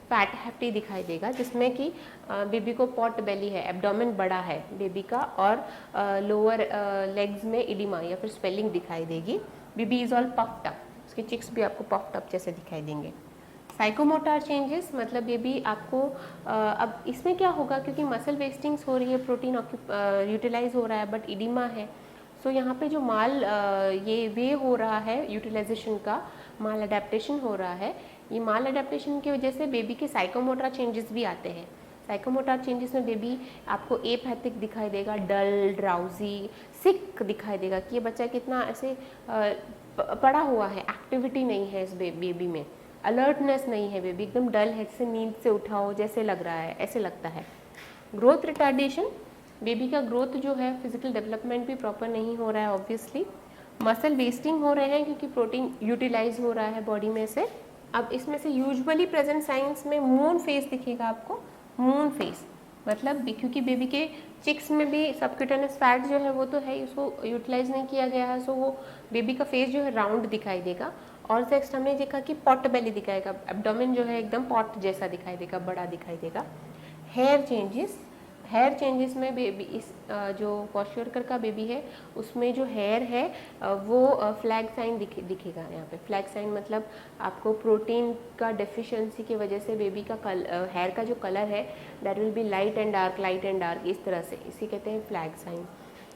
फैट हैप्टी दिखाई देगा, जिसमें कि बेबी को पॉट बेली है, एब्डोमेन बड़ा है बेबी का, और लोअर लेग्स में एडिमा या फिर स्वेलिंग दिखाई देगी। Baby is all puffed up, उसके चिक्स भी आपको पफ्ड अप जैसे दिखाई देंगे। साइकोमोटर चेंजेस मतलब बेबी आपको अब इसमें क्या होगा, क्योंकि मसल वेस्टिंग्स हो रही है, प्रोटीन यूटिलाइज हो रहा है, बट इडिमा है, सो यहाँ पे जो माल ये वे हो रहा है यूटिलाइजेशन का, माल अडेप्टेशन हो रहा है, ये माल अडेप्टेशन की वजह से बेबी के साइकोमोटर चेंजेस भी आते हैं। साइकोमोटर चेंजेस में बेबी आपको एपैथिक दिखाई देगा, डल, ड्राउजी, सिक दिखाई देगा कि ये बच्चा कितना ऐसे पड़ा हुआ है, एक्टिविटी नहीं है इस बेबी में, अलर्टनेस नहीं है, बेबी एकदम डल है, जैसे नींद से उठा हो जैसे लग रहा है, ऐसे लगता है। ग्रोथ रिटार्डेशन, बेबी का ग्रोथ जो है, फिजिकल डेवलपमेंट भी प्रॉपर नहीं हो रहा है ऑब्वियसली। मसल वेस्टिंग हो रहे हैं क्योंकि प्रोटीन यूटिलाइज हो रहा है बॉडी में से। अब इसमें से यूजुअली प्रेजेंट साइंस में मून फेस दिखेगा आपको, मून फेस मतलब क्योंकि बेबी के चिक्स में भी सबक्यूटेनियस फैट जो है वो तो है, उसको यूटिलाइज नहीं किया गया है, सो वो बेबी का फेस जो है राउंड दिखाई देगा। और नेक्स्ट हमने देखा कि पॉट बेली दिखाएगा, एब्डोमेन जो है एकदम पॉट जैसा दिखाई देगा, बड़ा दिखाई देगा। हेयर चेंजेस, हेयर चेंजेस में बेबी इस जो क्वाशियोरकर का बेबी है उसमें जो हेयर है वो फ्लैग साइन दिखेगा यहाँ पे। फ्लैग साइन मतलब आपको प्रोटीन का डेफिशिएंसी की वजह से बेबी का हेयर का जो कलर है that will be light and dark, light and dark, इस तरह से, इसी कहते हैं फ्लैग साइन।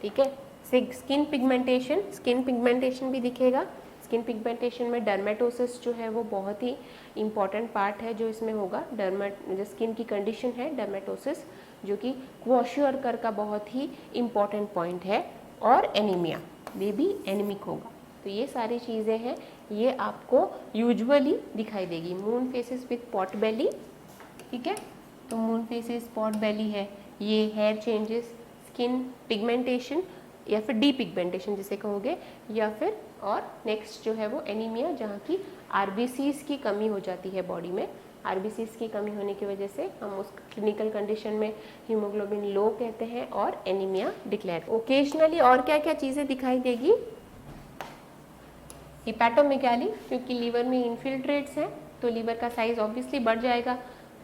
ठीक है। स्किन पिगमेंटेशन, स्किन पिगमेंटेशन भी दिखेगा। स्किन पिगमेंटेशन में डर्मेटोसिस जो है वो बहुत ही इंपॉर्टेंट पार्ट है जो इसमें होगा। जो स्किन की कंडीशन है डर्मेटोसिस, जो कि क्वाशियोरकर का बहुत ही इम्पॉर्टेंट पॉइंट है। और एनीमिया, बेबी एनीमिक होगा। तो ये सारी चीज़ें हैं, ये आपको यूजुअली दिखाई देगी। मून फेसेस विथ पॉट बेली, ठीक है, तो मून फेसेस पॉट बेली है, ये हेयर चेंजेस, स्किन पिगमेंटेशन या फिर डी पिगमेंटेशन जिसे कहोगे, या फिर और नेक्स्ट जो है वो एनीमिया, जहाँ की आरबीसीज की कमी हो जाती है बॉडी में। आरबीसीज की कमी होने की वजह से हम उस क्लिनिकल कंडीशन में हीमोग्लोबिन लो कहते हैं और एनीमिया डिक्लेयर। ओकेजनली और क्या क्या चीज़ें दिखाई देगी, हिपैटोमेगाली, क्योंकि लीवर में इन्फिल्ट्रेट्स हैं तो लीवर का साइज ऑब्वियसली बढ़ जाएगा,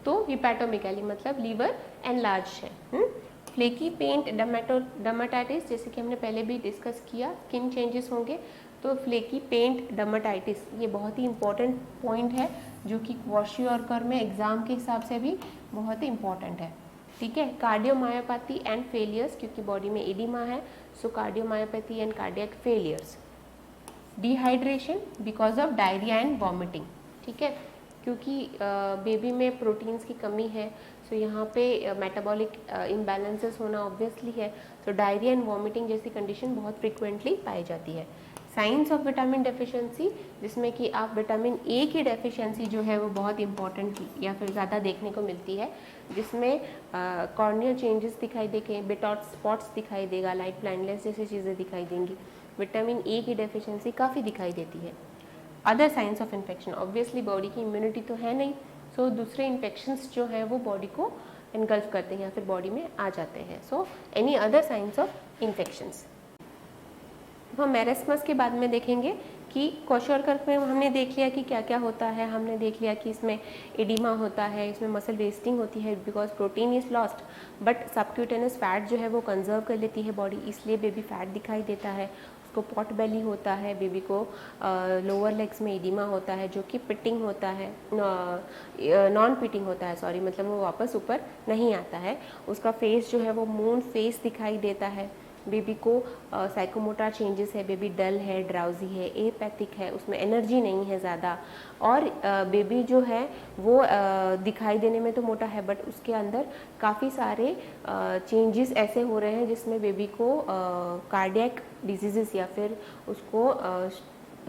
तो हिपैटोमेगाली मतलब लीवर एनलार्ज है। फ्लेकी पेंट डर्मेटाइटिस, जैसे कि हमने पहले भी डिस्कस किया, स्किन चेंजेस होंगे तो फ्लेकी पेंट डर्मेटाइटिस, ये बहुत ही इंपॉर्टेंट पॉइंट है जो कि क्वाशियोरकर में एग्जाम के हिसाब से भी बहुत ही इंपॉर्टेंट है। ठीक है। कार्डियोमायोपैथी एंड फेलियर्स, क्योंकि बॉडी में एडिमा है, so cardiomyopathy and cardiac failures. Dehydration because of diarrhoea and vomiting, ठीक है, क्योंकि बेबी में प्रोटीन्स की कमी है, सो यहाँ पे मेटाबॉलिक इम्बैलेंसेस होना ऑब्वियसली है, तो डायरिया एंड वॉमिटिंग जैसी कंडीशन बहुत फ्रिक्वेंटली पाई जाती है। साइंस ऑफ विटामिन डेफिशिएंसी, जिसमें कि आप विटामिन ए की डेफिशिएंसी जो है वो बहुत इंपॉर्टेंट या फिर ज़्यादा देखने को मिलती है, जिसमें कॉर्नियल चेंजेस दिखाई देंगे, बिटॉट स्पॉट्स दिखाई देगा, लाइट ब्लाइंडनेस जैसी चीज़ें दिखाई देंगी। विटामिन ए की डेफिशिएंसी काफ़ी दिखाई देती है। Other science of infection, obviously body की इम्यूनिटी तो है नहीं, सो दूसरे इन्फेक्शंस जो हैं वो बॉडी को इनगल्फ करते हैं या फिर बॉडी में आ जाते हैं। So any other science of infections. हम मेरेस्मस के बाद में देखेंगे कि क्वाशियोरकर में हमने देख लिया कि क्या क्या होता है, हमने देख लिया कि इसमें एडिमा होता है, इसमें मसल वेस्टिंग होती है because protein is lost, but subcutaneous fat जो है वो कंजर्व कर लेती है बॉडी, इसलिए बेबी फैट दिखाई देता है। उसको पॉट बेली होता है, बेबी को लोअर लेग्स में एडिमा होता है जो कि पिटिंग होता है, नॉन पिटिंग होता है, सॉरी, मतलब वो वापस ऊपर नहीं आता है। उसका फेस जो है वो मून फेस दिखाई देता है। बेबी को साइकोमोटर चेंजेस है, बेबी डल है, ड्राउजी है, एपैथिक है, उसमें एनर्जी नहीं है ज़्यादा, और बेबी जो है वो दिखाई देने में तो मोटा है बट उसके अंदर काफ़ी सारे चेंजेस ऐसे हो रहे हैं जिसमें बेबी को कार्डियक डिजीज़ेस या फिर उसको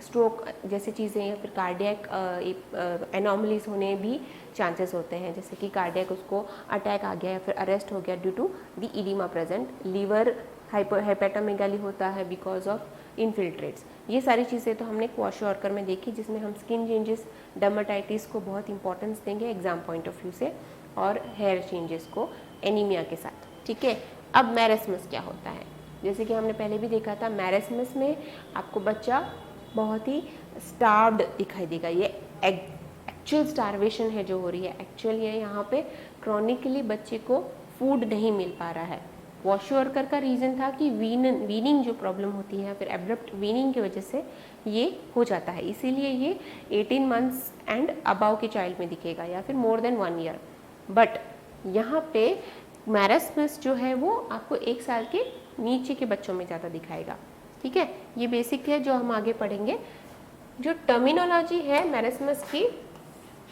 स्ट्रोक जैसी चीज़ें या फिर कार्डियक एनॉमलीज होने भी चांसेस होते हैं, जैसे कि कार्डियक उसको अटैक आ गया या फिर अरेस्ट हो गया due to the oedema present. Liver hepatomegaly होता है बिकॉज ऑफ इन्फिल्ट्रेट्स। ये सारी चीज़ें तो हमने क्वाशियोरकर में देखी, जिसमें हम स्किन चेंजेस, डर्मेटाइटिस को बहुत इंपॉर्टेंस देंगे एग्जाम पॉइंट ऑफ व्यू से, और हेयर चेंजेस को एनीमिया के साथ। ठीक है। अब मेरेस्मस क्या होता है, जैसे कि हमने पहले भी देखा था, मेरेस्मस में आपको बच्चा बहुत ही स्टार्व्ड दिखाई देगा। ये एक्चुअल स्टार्वेशन है जो हो रही है, एक्चुअल ये यहाँ पे क्रॉनिकली बच्चे को फूड नहीं मिल पा रहा है, क्वाशोअर्कर का रीज़न था कि वीनिंग जो प्रॉब्लम होती है, फिर एब्रप्ट वीनिंग की वजह से ये हो जाता है, इसीलिए ये 18 मंथ्स एंड अबाव के चाइल्ड में दिखेगा या फिर मोर देन 1 ईयर। बट यहाँ पे मैरस्मस जो है वो आपको 1 साल के नीचे के बच्चों में ज़्यादा दिखाएगा। ठीक है, ये बेसिक है जो हम आगे पढ़ेंगे। जो टर्मिनोलॉजी है मैरस्मस की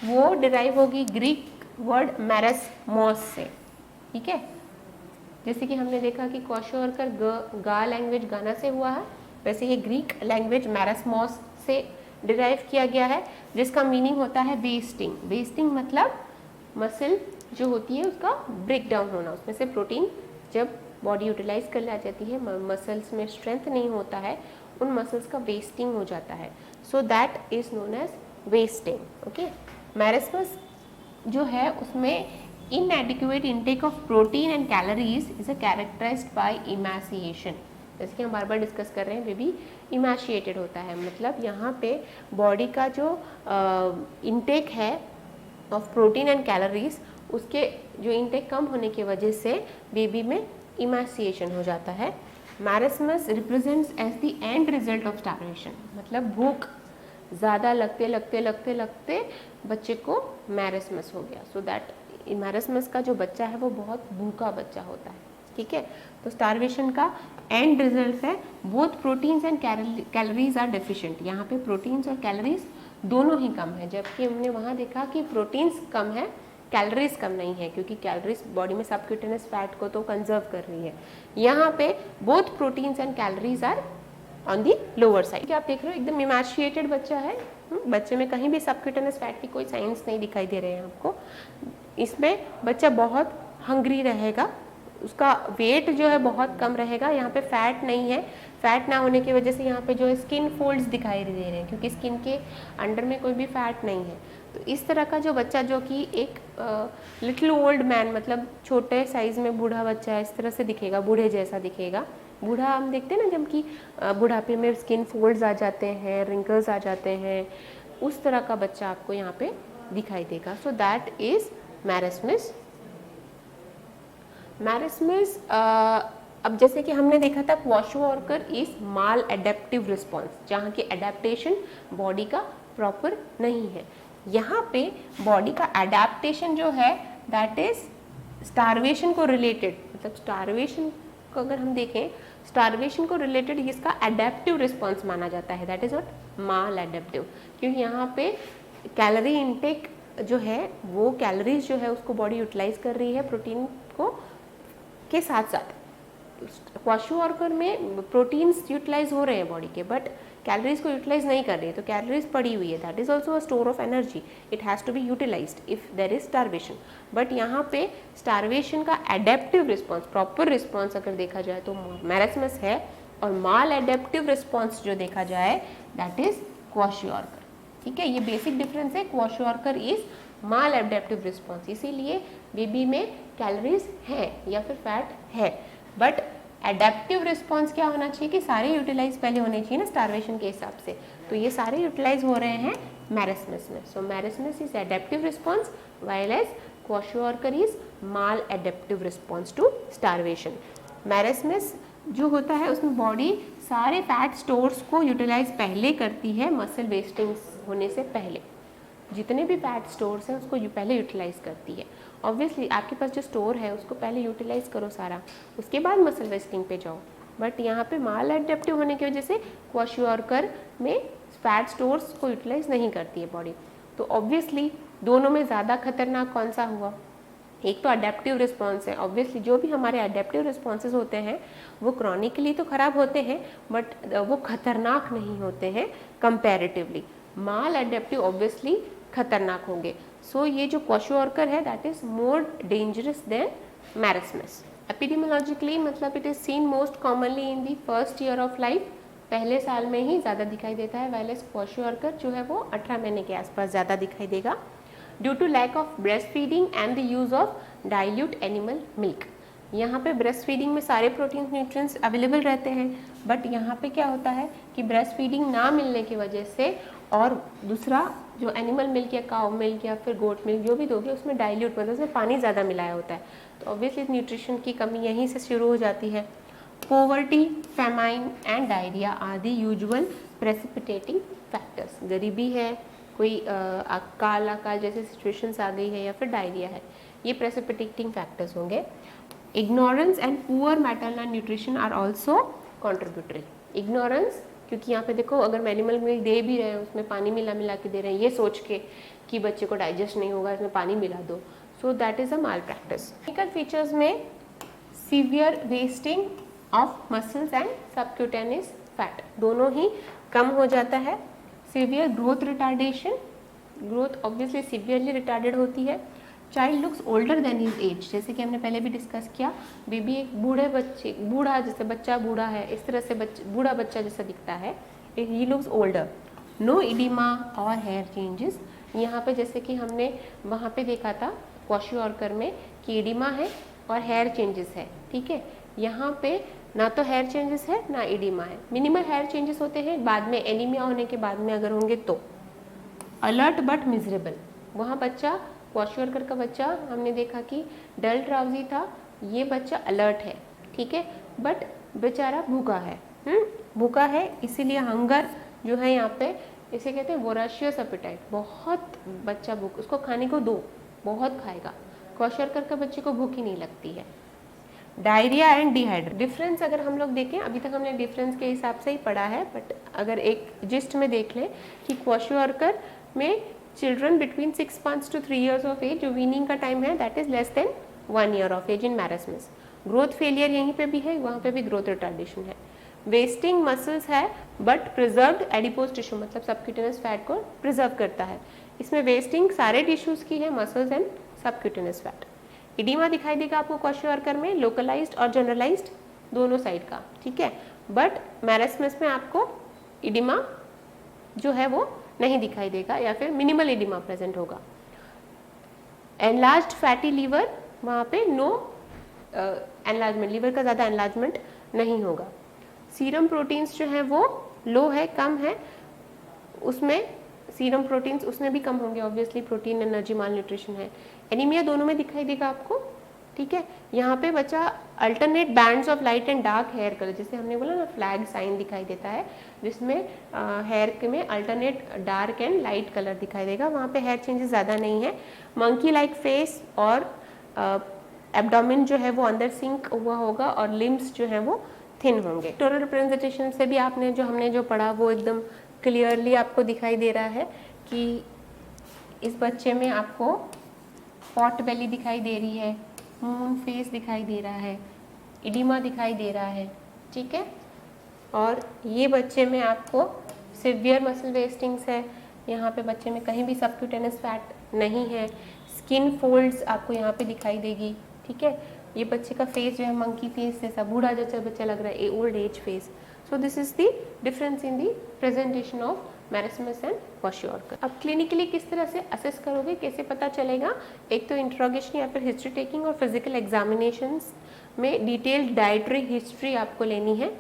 वो डिराइव होगी ग्रीक वर्ड मैरस्मोस से। ठीक है, जैसे कि हमने देखा कि क्वाशोअर्कर गा लैंग्वेज गाना से हुआ है, वैसे ये ग्रीक लैंग्वेज मैरस्मोस से डिराइव किया गया है, जिसका मीनिंग होता है वेस्टिंग। वेस्टिंग मतलब मसल जो होती है उसका ब्रेक डाउन होना, उसमें से प्रोटीन जब बॉडी यूटिलाइज कर ला जाती है, मसल्स में स्ट्रेंथ नहीं होता है, उन मसल्स का वेस्टिंग हो जाता है, so that is known as wasting. Okay, marasmus जो है उसमें inadequate intake of protein and calories is characterised by emaciation. जैसे कि हम बार बार डिस्कस कर रहे हैं, बेबी इमैशिएटेड होता है, मतलब यहाँ पे बॉडी का जो इंटेक है ऑफ प्रोटीन एंड कैलोरीज, उसके जो इंटेक कम होने की वजह से बेबी में इमैसिएशन हो जाता है। Marasmus represents as the end result of starvation, मतलब भूख ज़्यादा लगते लगते लगते लगते बच्चे को मैरस्मस हो गया, सो दैट मैरस्मस का जो बच्चा है वो बहुत भूखा बच्चा होता है। ठीक है, तो स्टार्वेशन का एंड रिजल्ट है both proteins and calories are deficient. यहाँ पे प्रोटीन्स और कैलोरीज दोनों ही कम है, जबकि हमने वहाँ देखा कि प्रोटीन्स कम है, कैलोरीज कम नहीं है, क्योंकि कैलोरीज बॉडी में सबक्यूटेनियस फैट को तो कंजर्व कर रही है। यहाँ पे both proteins and calories are on the lower side. आप देख रहे हो एकदम इमैशिएटेड बच्चा है, बच्चे में कहीं भी सबक्यूटेनियस फैट की कोई साइंस नहीं दिखाई दे रहे हैं आपको। इसमें बच्चा बहुत हंग्री रहेगा, उसका वेट जो है बहुत कम रहेगा, यहाँ पे फैट नहीं है, फैट ना होने की वजह से यहाँ पे जो स्किन फोल्ड्स दिखाई दे रहे हैं, क्योंकि स्किन के अंडर में कोई भी फैट नहीं है। तो इस तरह का जो बच्चा जो कि एक लिटिल ओल्ड मैन, मतलब छोटे साइज में बूढ़ा बच्चा है, इस तरह से दिखेगा, बूढ़े जैसा दिखेगा। बूढ़ा हम देखते हैं ना, जब कि बुढ़ापे में स्किन फोल्ड्स आ जाते हैं, रिंकल्स आ जाते हैं, उस तरह का बच्चा आपको यहाँ पे दिखाई देगा। सो दैट इज मैरस्मस। मैरस्मस अब जैसे कि हमने देखा था क्वाशोअर्कर इज माल एडेप्टिव रिस्पॉन्स, जहाँ की एडेप्टेशन बॉडी का प्रॉपर नहीं है। यहाँ पे बॉडी का एडेप्टेशन जो है दैट इज स्टार्वेशन को रिलेटेड, मतलब स्टार्वेशन को अगर हम देखें, स्टार्वेशन को रिलेटेड इसका एडेप्टिव रिस्पॉन्स माना जाता है, that is not mall adaptive, क्योंकि यहाँ पे कैलोरी इनटेक जो है वो कैलोरीज जो है उसको बॉडी यूटिलाइज कर रही है प्रोटीन को के साथ साथ। क्वाशोअर्कर में प्रोटीन्स यूटिलाइज हो रहे हैं बॉडी के, बट कैलोरीज को यूटिलाइज नहीं कर रही है, तो कैलोरीज पड़ी हुई है, that is also a store of energy, it has to be utilised if there is starvation. But यहाँ पे स्टार्वेशन का एडेप्टिव रिस्पॉन्स, प्रॉपर रिस्पॉन्स अगर देखा जाए तो मैरस्मस है, और माल एडेप्टिव रिस्पॉन्स जो देखा जाए दैट इज क्वाशोअर्कर। ठीक है, ये बेसिक डिफरेंस है, क्वाशोअर्कर इज माल एडेप्टिव रिस्पॉन्स, इसीलिए बेबी में कैलोरीज है या फिर फैट है, बट एडेप्टिव रिस्पॉन्स क्या होना चाहिए कि सारे यूटिलाइज पहले होने चाहिए ना स्टार्वेशन के हिसाब से, तो ये सारे यूटिलाइज हो रहे हैं मैरस्मस में। So marasmus is adaptive response while as kwashiorkor is maladaptive response to starvation. Marasmus जो होता है उसमें बॉडी सारे फैट स्टोर्स को यूटिलाइज पहले करती है, मसल वेस्टिंग होने से पहले जितने भी फैट स्टोर्स हैं उसको पहले यूटिलाइज करती है। ऑब्वियसली आपके पास जो स्टोर है उसको पहले यूटिलाइज करो सारा, उसके बाद मसल वेस्टिंग पे जाओ, बट यहाँ पे माल एडेप्टिव होने की वजह से क्वाशोअर्कर में फैट स्टोर्स को यूटिलाइज नहीं करती है बॉडी। तो ऑब्वियसली दोनों में ज़्यादा खतरनाक कौन सा हुआ? एक तो अडेप्टिव रिस्पॉन्स है, ऑब्वियसली जो भी हमारे अडेप्टिव रिस्पॉन्सेज होते हैं वो क्रॉनिकली तो ख़राब होते हैं, बट वो खतरनाक नहीं होते हैं कंपैरेटिवली। माल एडेप्टिव ऑब्वियसली खतरनाक होंगे। सो ये जो क्वाशोअर्कर है that is more dangerous than marasmus. Epidemiologically मतलब it is seen most commonly in the first year of life, पहले साल में ही ज़्यादा दिखाई देता है, वाइल एज क्वाशोअर्कर जो है वो 18 महीने के आसपास ज़्यादा दिखाई देगा, due to lack of breast feeding and the use of dilute animal milk. यहाँ पे ब्रेस्ट फीडिंग में सारे प्रोटीन न्यूट्रिएंट्स अवेलेबल रहते हैं, बट यहाँ पे क्या होता है कि ब्रेस्ट फीडिंग ना मिलने की वजह से, और दूसरा जो एनिमल मिल्क या काउ मिल्क या फिर गोट मिल्क जो भी दोगे उसमें डाइल्यूट मतलब उसमें पानी ज़्यादा मिलाया होता है, तो ऑब्वियसली न्यूट्रिशन की कमी यहीं से शुरू हो जाती है। Poverty, famine and diarrhoea are the usual precipitating factors. गरीबी है, कोई अकाल जैसे सिचुएशंस आ गई है, या फिर डायरिया है, ये प्रेसिपिटेटिंग फैक्टर्स होंगे। Ignorance and poor maternal nutrition are also contributory. Ignorance, क्योंकि यहाँ पे देखो अगर एनिमल मिल्क दे भी रहे हैं, उसमें पानी मिला के दे रहे हैं, ये सोच के कि बच्चे को डाइजेस्ट नहीं होगा, इसमें पानी मिला दो, so that is a malpractice. Clinical features में severe wasting of muscles and subcutaneous fat, दोनों ही कम हो जाता है। Severe growth retardation, growth obviously severely retarded होती है। Child looks older than his age, जैसे कि हमने पहले भी डिस्कस किया, बेबी एक बूढ़ा जैसे बच्चा बूढ़ा है, इस तरह से बूढ़ा बच्चा जैसा दिखता है, he looks older. No oedema और हेयर चेंजेस, यहाँ पे जैसे कि हमने वहाँ पे देखा था क्वाशियोर्कर में कि इडिमा है और हेयर चेंजेस है, ठीक है। यहाँ पे ना तो हेयर चेंजेस है ना इडिमा है, मिनिमल हेयर चेंजेस होते हैं बाद में, एनीमिया होने के बाद में अगर होंगे तो। अलर्ट बट मिजरेबल, वहाँ बच्चा क्वाशियोर्कर का बच्चा हमने देखा कि डल ड्राउजी था, ये बच्चा अलर्ट है, ठीक है, बट बेचारा भूखा है, भूखा है, इसीलिए हंगर जो है यहाँ पे इसे कहते हैं वोराशियस एपेटाइट, बहुत बच्चा भूख, उसको खाने को दो, बहुत खाएगा। क्वाशियोर्कर के बच्चे को भूख ही नहीं लगती है। डायरिया एंड डिहाइड्रेशन, डिफरेंस अगर हम लोग देखें, अभी तक हमने डिफरेंस के हिसाब से ही पढ़ा है, बट अगर एक जिस्ट में देख लें कि क्वाशियोर्कर में children between 6 months to 3 years of age, जो वीनिंग का टाइम है that is less than 1 year of age in marasmus. Growth failure यहीं पे भी है, वहाँ पे भी ग्रोथ रिटार्डेशन है। वेस्टिंग मसल्स है बट प्रिजर्व्ड एडिपोज टिश्यू, मतलब सबक्यूटेनियस फैट को प्रिजर्व करता है। इसमें वेस्टिंग सारे टिश्यूज की है, muscles and subcutaneous fat. Oedema दिखाई देगा आपको क्वाशियोर्कर में, लोकलाइज्ड और जनरलाइज्ड दोनों साइड का, ठीक है, बट मैरस्मस में आपको इडिमा जो है वो नहीं दिखाई देगा, या फिर मिनिमल इडिमा प्रेजेंट होगा। एनलार्ज्ड फैटी लीवर, वहाँ पे नो एनलार्जमेंट, लीवर का ज़्यादा एनलार्जमेंट नहीं होगा। सीरम प्रोटीन्स जो है वो लो है, कम है, उसमें सीरम प्रोटीन्स उसमें भी कम होंगे, ऑब्वियसली प्रोटीन एनर्जी माल न्यूट्रिशन है। एनीमिया दोनों में दिखाई देगा आपको, ठीक है। यहाँ पे बच्चा alternate bands of light and dark hair colour, जैसे हमने बोला ना फ्लैग साइन दिखाई देता है, जिसमें हेयर में alternate dark and light colour दिखाई देगा, वहाँ पे हेयर चेंजेस ज़्यादा नहीं है। मंकी लाइक फेस और एब्डोमेन जो है वो अंदर सिंक हुआ होगा, और लिम्स जो है वो थिन होंगे। टोटल रिप्रेजेंटेशन से भी आपने हमने जो पढ़ा वो एकदम क्लियरली आपको दिखाई दे रहा है कि इस बच्चे में आपको पॉट बेली दिखाई दे रही है, मून फेस दिखाई दे रहा है, इडिमा दिखाई दे रहा है, ठीक है। और ये बच्चे में आपको सिवियर मसल वेस्टिंग्स है, यहाँ पे बच्चे में कहीं भी सबक्यूटेनियस फैट नहीं है। स्किन फोल्ड्स आपको यहाँ पे दिखाई देगी, ठीक है। ये बच्चे का फेस जो है मंकी फेस जैसा, बूढ़ा जैसा बच्चा लग रहा है, old age face. So this is the difference in the presentation of marasmus and kwashiorkor. अब क्लिनिकली किस तरह से असेस करोगे, कैसे पता चलेगा? एक तो इंट्रोगेशन या फिर हिस्ट्री टेकिंग और फिजिकल एग्जामिनेशंस में डिटेल्ड डाइटरी हिस्ट्री आपको लेनी है।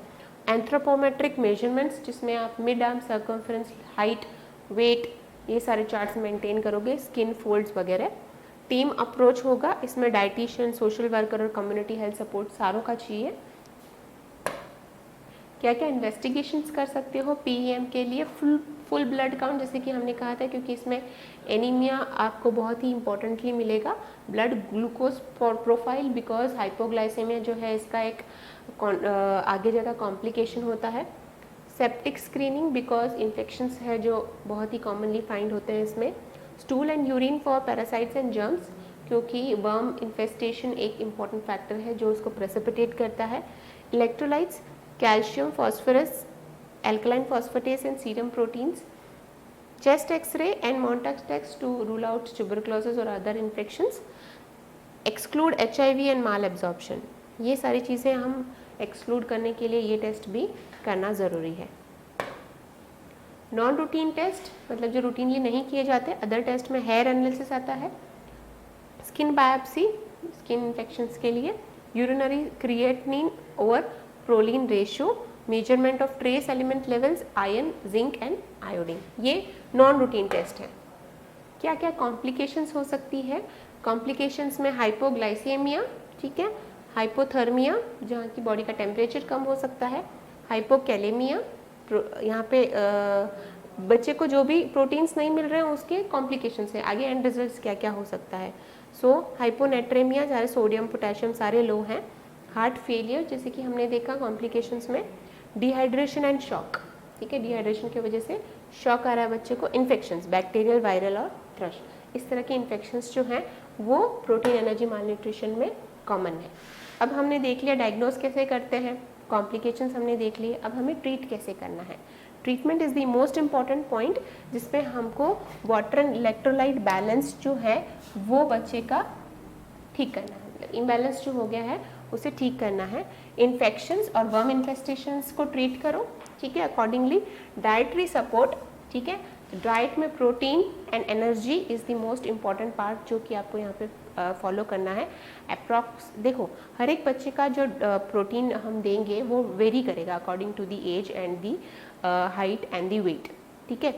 एंथ्रोपोमेट्रिक मेजरमेंट्स, जिसमें आप mid arm circumference, height, weight, ये सारे चार्ट्स मेंटेन करोगे, स्किन फोल्ड्स वगैरह। टीम अप्रोच होगा, इसमें डाइटिशियन, सोशल वर्कर और कम्युनिटी हेल्थ सपोर्ट सारों का चाहिए। क्या क्या इन्वेस्टिगेशंस कर सकते हो पीईएम के लिए? फुल ब्लड काउंट, जैसे कि हमने कहा था, क्योंकि इसमें एनीमिया आपको बहुत ही इंपॉर्टेंटली मिलेगा। Blood glucose profile, because hypoglycaemia जो है इसका एक आगे जाकर कॉम्प्लिकेशन होता है। सेप्टिक स्क्रीनिंग, बिकॉज इन्फेक्शंस है जो बहुत ही कॉमनली फाइंड होते हैं इसमें। Stool and urine for parasites and germs, क्योंकि वर्म इन्फेस्टेशन एक इम्पॉर्टेंट फैक्टर है जो उसको प्रेसिपिटेट करता है। Electrolytes, calcium, phosphorus, alkaline phosphatase and serum proteins. Chest X-ray and Montauk test to rule out tuberculosis or other infections. Exclude HIV and malabsorption. ये सारी चीज़ें हम एक्सक्लूड करने के लिए ये टेस्ट भी करना ज़रूरी है। नॉन रूटीन टेस्ट, मतलब जो रूटीनली नहीं किए जाते, अदर टेस्ट में हेयर एनालिसिस आता है, स्किन बायोप्सी स्किन इन्फेक्शंस के लिए, यूरिनरी क्रिएटिनिन और proline ratio, measurement of trace element levels, iron, zinc and iodine, ये नॉन रूटीन टेस्ट है। क्या क्या कॉम्प्लिकेशंस हो सकती है? कॉम्प्लिकेशंस में हाइपोग्लाइसेमिया, ठीक है, हाइपोथर्मिया जहाँ की बॉडी का टेम्परेचर कम हो सकता है, हाइपोकैलेमिया यहाँ पे बच्चे को जो भी प्रोटीन्स नहीं मिल रहे हैं उसके कॉम्प्लिकेशंस है, आगे एंड रिजल्ट्स क्या क्या हो सकता है। सो हाइपोनेट्रेमिया जहाँ सोडियम पोटेशियम सारे लो हैं, हार्ट फेलियर जैसे कि हमने देखा कॉम्प्लिकेशंस में, डिहाइड्रेशन एंड शॉक, ठीक है, डिहाइड्रेशन की वजह से शॉक आ रहा है बच्चे को, इन्फेक्शंस बैक्टीरियल, वायरल और थ्रश, इस तरह के इन्फेक्शंस जो हैं वो प्रोटीन एनर्जी मालन्यूट्रिशन में कॉमन है। अब हमने देख लिया डायग्नोस कैसे करते हैं, कॉम्प्लिकेशंस हमने देख लिए, अब हमें ट्रीट कैसे करना है। Treatment is the most important point जिसपे हमको वाटर एंड इलेक्ट्रोलाइट बैलेंस जो है वो बच्चे का ठीक करना है, मतलब इम्बैलेंस जो हो गया है उसे ठीक करना है। इन्फेक्शंस और वर्म इन्फेस्टेशंस को ट्रीट करो, ठीक है, अकॉर्डिंगली। डाइटरी सपोर्ट, ठीक है, डाइट में protein and energy is the most important part जो कि आपको यहाँ पे फॉलो करना है। अप्रॉक्स देखो हर एक बच्चे का जो प्रोटीन हम देंगे वो वेरी करेगा according to the age and the height and the weight, ठीक है।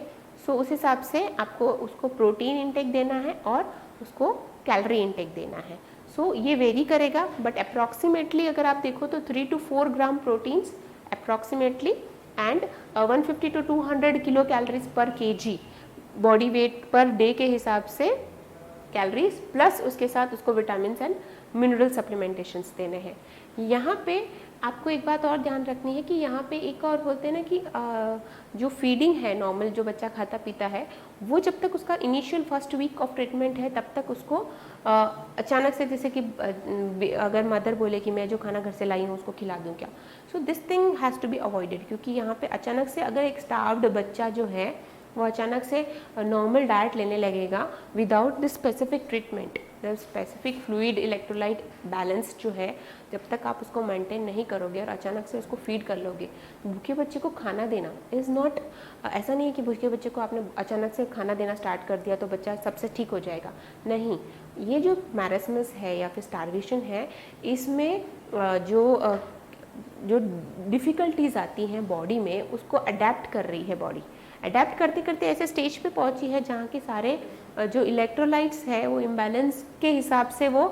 सो उस हिसाब से आपको उसको प्रोटीन इंटेक देना है और उसको कैलोरी इंटेक देना है। सो ये वेरी करेगा, बट अप्रॉक्सीमेटली अगर आप देखो तो 3 to 4 gram proteins approximately and 150 to 200 kilo calories पर KG body weight per day के हिसाब से कैलोरीज, प्लस उसके साथ उसको विटामिन एंड मिनरल सप्लीमेंटेशंस देने हैं। यहाँ पे आपको एक बात और ध्यान रखनी है कि यहाँ पे एक और बोलते हैं ना कि जो फीडिंग है नॉर्मल जो बच्चा खाता पीता है वो जब तक उसका initial first week of treatment है तब तक उसको अचानक से जैसे कि अगर मदर बोले कि मैं जो खाना घर से लाई हूँ उसको खिला दूँ क्या, so this thing has to be avoided, क्योंकि यहाँ पे अचानक से अगर एक स्टार्व्ड बच्चा जो है वो अचानक से नॉर्मल डाइट लेने लगेगा without the specific treatment, the specific fluid electrolyte balance जो है जब तक आप उसको मेंटेन नहीं करोगे और अचानक से उसको फीड कर लोगे, भूखे बच्चे को खाना देना इज़ नॉट, ऐसा नहीं है कि भूखे बच्चे को आपने अचानक से खाना देना स्टार्ट कर दिया तो बच्चा सबसे ठीक हो जाएगा, नहीं। ये जो मैरास्मस है या फिर स्टारवेशन है इसमें जो डिफ़िकल्टीज आती हैं बॉडी में उसको अडेप्ट कर रही है बॉडी, अडेप्ट करते करते ऐसे स्टेज पे पहुंची है जहाँ के सारे जो इलेक्ट्रोलाइट्स है वो इम्बैलेंस के हिसाब से वो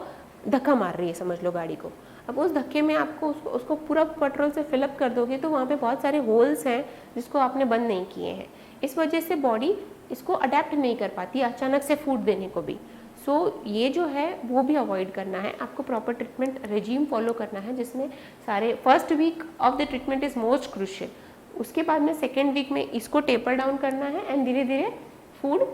धक्का मार रही है, समझ लो गाड़ी को। अब उस धक्के में आपको उसको पूरा पेट्रोल से फिलअप कर दोगे तो वहाँ पे बहुत सारे होल्स हैं जिसको आपने बंद नहीं किए हैं, इस वजह से बॉडी इसको अडेप्ट नहीं कर पाती अचानक से फूड देने को भी। सो ये जो है वो भी अवॉइड करना है, आपको प्रॉपर ट्रीटमेंट रेजीम फॉलो करना है जिसमें सारे first week of the treatment is most crucial, उसके बाद में सेकेंड वीक में इसको टेपर डाउन करना है एंड धीरे धीरे फूड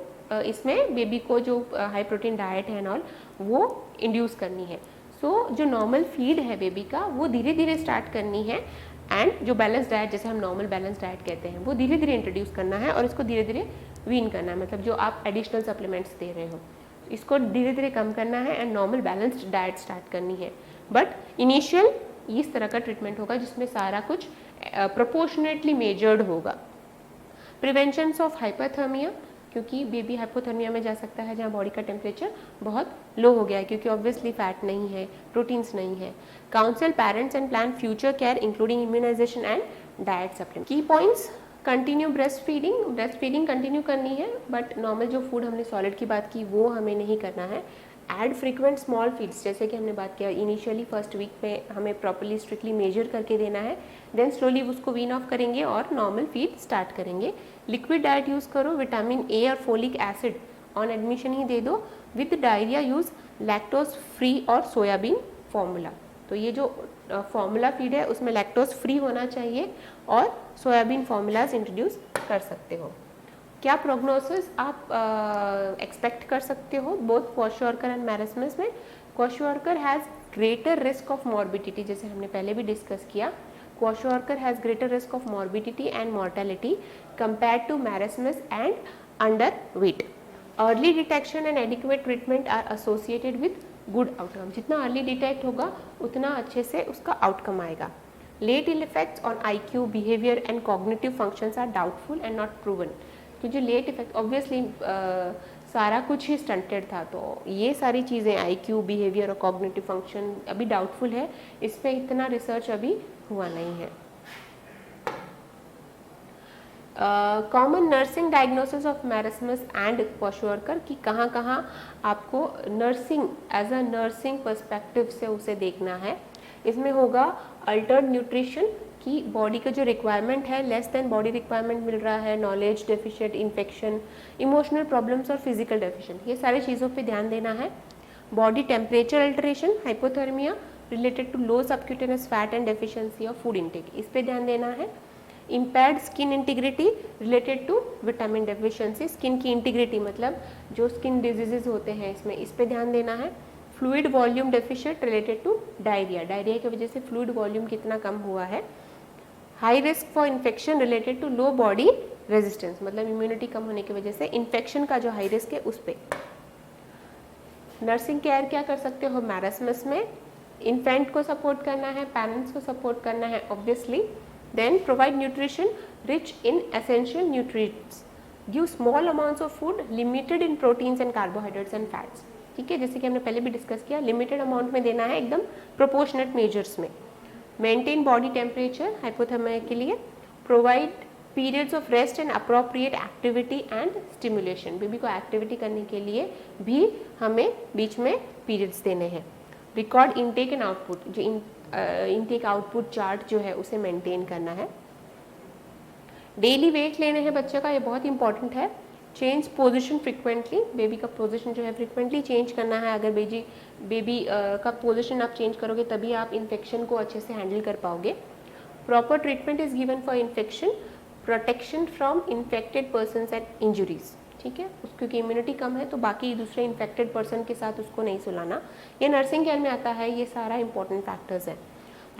इसमें बेबी को जो हाई प्रोटीन डाइट है और वो इंड्यूस करनी है। सो जो नॉर्मल फीड है बेबी का वो धीरे धीरे स्टार्ट करनी है एंड जो बैलेंस डाइट जैसे हम नॉर्मल बैलेंस डाइट कहते हैं वो धीरे धीरे इंट्रोड्यूस करना है और इसको धीरे धीरे वीन करना है, मतलब जो आप एडिशनल सप्लीमेंट्स दे रहे हो इसको धीरे धीरे कम करना है and normal balanced diet start करनी है। बट इनिशियल इस तरह का ट्रीटमेंट होगा जिसमें सारा कुछ प्रोपोर्शनेटली मेजर्ड होगा। प्रिवेंशंस ऑफ हाइपोथर्मिया, क्योंकि बेबी हाइपोथर्मिया में जा सकता है जहाँ बॉडी का टेम्परेचर बहुत लो हो गया है क्योंकि ऑब्वियसली फैट नहीं है, प्रोटीन्स नहीं है। Counsel parents and plan future care including immunisation and diet supplement. Key points, continue breast feeding continue करनी है बट नॉर्मल जो फूड हमने सॉलिड की बात की वो हमें नहीं करना है। एड फ्रीक्वेंट स्मॉल फीड्स जैसे कि हमने बात किया इनिशियली फर्स्ट वीक में हमें प्रॉपर्ली स्ट्रिक्टली मेजर करके देना है, देन स्लोली उसको वीन ऑफ करेंगे और नॉर्मल फीड स्टार्ट करेंगे। लिक्विड डाइट यूज़ करो, विटामिन ए और फोलिक एसिड ऑन एडमिशन ही दे दो। With diarrhoea use lactose free और सोयाबीन फार्मूला, तो ये जो फार्मूला फीड है उसमें लैक्टोज फ्री होना चाहिए और सोयाबीन फार्मूलाज इंट्रोड्यूस कर सकते हो। क्या प्रोग्नोसिस आप एक्सपेक्ट कर सकते हो बोथ क्वाशोर्कर एंड मैरास्मस में? Kwashiorkor has greater risk of morbidity, जैसे हमने पहले भी डिस्कस किया, kwashiorkor has greater risk of morbidity and mortality compared to marasmus and underweight. Early detection and adequate treatment are associated with good outcome, जितना early detect होगा उतना अच्छे से उसका आउटकम आएगा। Late ill effects on IQ, behaviour and cognitive functions are doubtful and not proven, तो जो late effect obviously सारा कुछ ही स्टंटेड था तो ये सारी चीज़ें IQ, बिहेवियर और कॉग्निटिव फंक्शन अभी डाउटफुल है, इस पर इतना रिसर्च अभी हुआ नहीं है। Common nursing diagnosis of marasmus and kwashiorkor कि कहाँ कहाँ आपको nursing as a nursing perspective से उसे देखना है। इसमें होगा अल्टर्ड न्यूट्रिशन कि बॉडी का जो रिक्वायरमेंट है लेस देन बॉडी रिक्वायरमेंट मिल रहा है, knowledge deficient, infection, emotional problems और फिजिकल डेफिशिएंट, ये सारी चीज़ों पे ध्यान देना है। Body temperature alteration, hypothermia related to low subcutaneous fat and deficiency of food intake, इस पे ध्यान देना है। Impaired skin integrity related to vitamin deficiency, skin की इंटीग्रिटी मतलब जो स्किन डिजीजेज होते हैं इसमें, इस पे ध्यान देना है। Fluid volume deficient related to diarrhoea, diarrhoea की वजह से फ्लूइड वॉल्यूम कितना कम हुआ है। High risk for infection related to low body resistance, मतलब इम्यूनिटी कम होने की वजह से इन्फेक्शन का जो हाई रिस्क है उस पे। नर्सिंग केयर क्या कर सकते हो मैरस्मस में, इन्फेंट को सपोर्ट करना है, पेरेंट्स को सपोर्ट करना है obviously. Then provide nutrition rich in essential nutrients, give small amounts of food limited in proteins and carbohydrates and fats, ठीक है, जैसे कि हमने पहले भी डिस्कस किया, लिमिटेड अमाउंट में देना है, एकदम प्रोपोर्शनेट मेजर्स में। मेंटेन बॉडी टेम्परेचर हाइपोथर्मिया के लिए, provide periods of rest and appropriate activity and stimulation, baby को एक्टिविटी करने के लिए भी हमें बीच में पीरियड्स देने हैं। रिकॉर्ड इनटेक एंड आउटपुट, जो इनटेक आउटपुट चार्ट जो है उसे मेंटेन करना है। डेली वेट लेने हैं बच्चे का, ये बहुत इंपॉर्टेंट है। चेंज पोजीशन फ्रिक्वेंटली, बेबी का पोजीशन जो है फ्रिक्वेंटली चेंज करना है। अगर बेबी का पोजीशन आप चेंज करोगे तभी आप इन्फेक्शन को अच्छे से हैंडल कर पाओगे। Proper treatment is given for infection, protection from infected persons and injuries, ठीक है, क्योंकि इम्यूनिटी कम है तो बाकी दूसरे इन्फेक्टेड पर्सन के साथ उसको नहीं सुलाना, ये नर्सिंग केयर में आता है, ये सारा इंपॉर्टेंट फैक्टर्स है।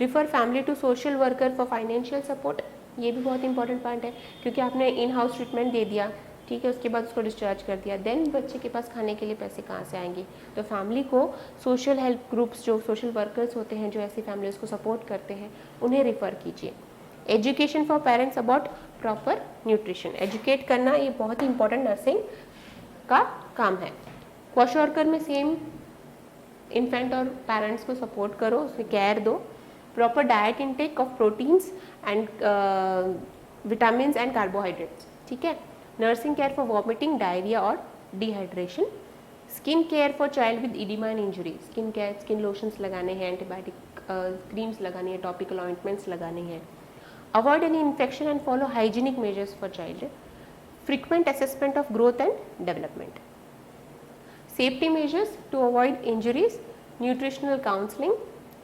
Refer family to social worker for financial support, ये भी बहुत इंपॉर्टेंट पॉइंट है, क्योंकि आपने इन हाउस ट्रीटमेंट दे दिया, ठीक है, उसके बाद उसको डिस्चार्ज कर दिया, देन बच्चे के पास खाने के लिए पैसे कहाँ से आएंगे, तो फैमिली को सोशल हेल्प ग्रुप्स, जो सोशल वर्कर्स होते हैं जो ऐसी फैमिलीज को सपोर्ट करते हैं, उन्हें रिफ़र कीजिए। Education for parents about proper nutrition, educate करना ये बहुत ही इंपॉर्टेंट नर्सिंग का काम है। क्वाशोअरकर में सेम, इन्फेंट और पेरेंट्स को सपोर्ट करो, उसमें केयर दो। Proper diet intake of proteins and vitamin and carbohydrates, ठीक है। Nursing care for vomiting, diarrhoea और dehydration. Skin care for child with oedema and injury, skin care, skin lotions लगाने हैं, एंटीबायोटिक क्रीम्स लगानी है, टॉपिकल ऑइंटमेंट्स लगाने हैं। Avoid any infection and follow hygienic measures for child. Frequent assessment of growth and development. Safety measures to avoid injuries, nutritional counselling,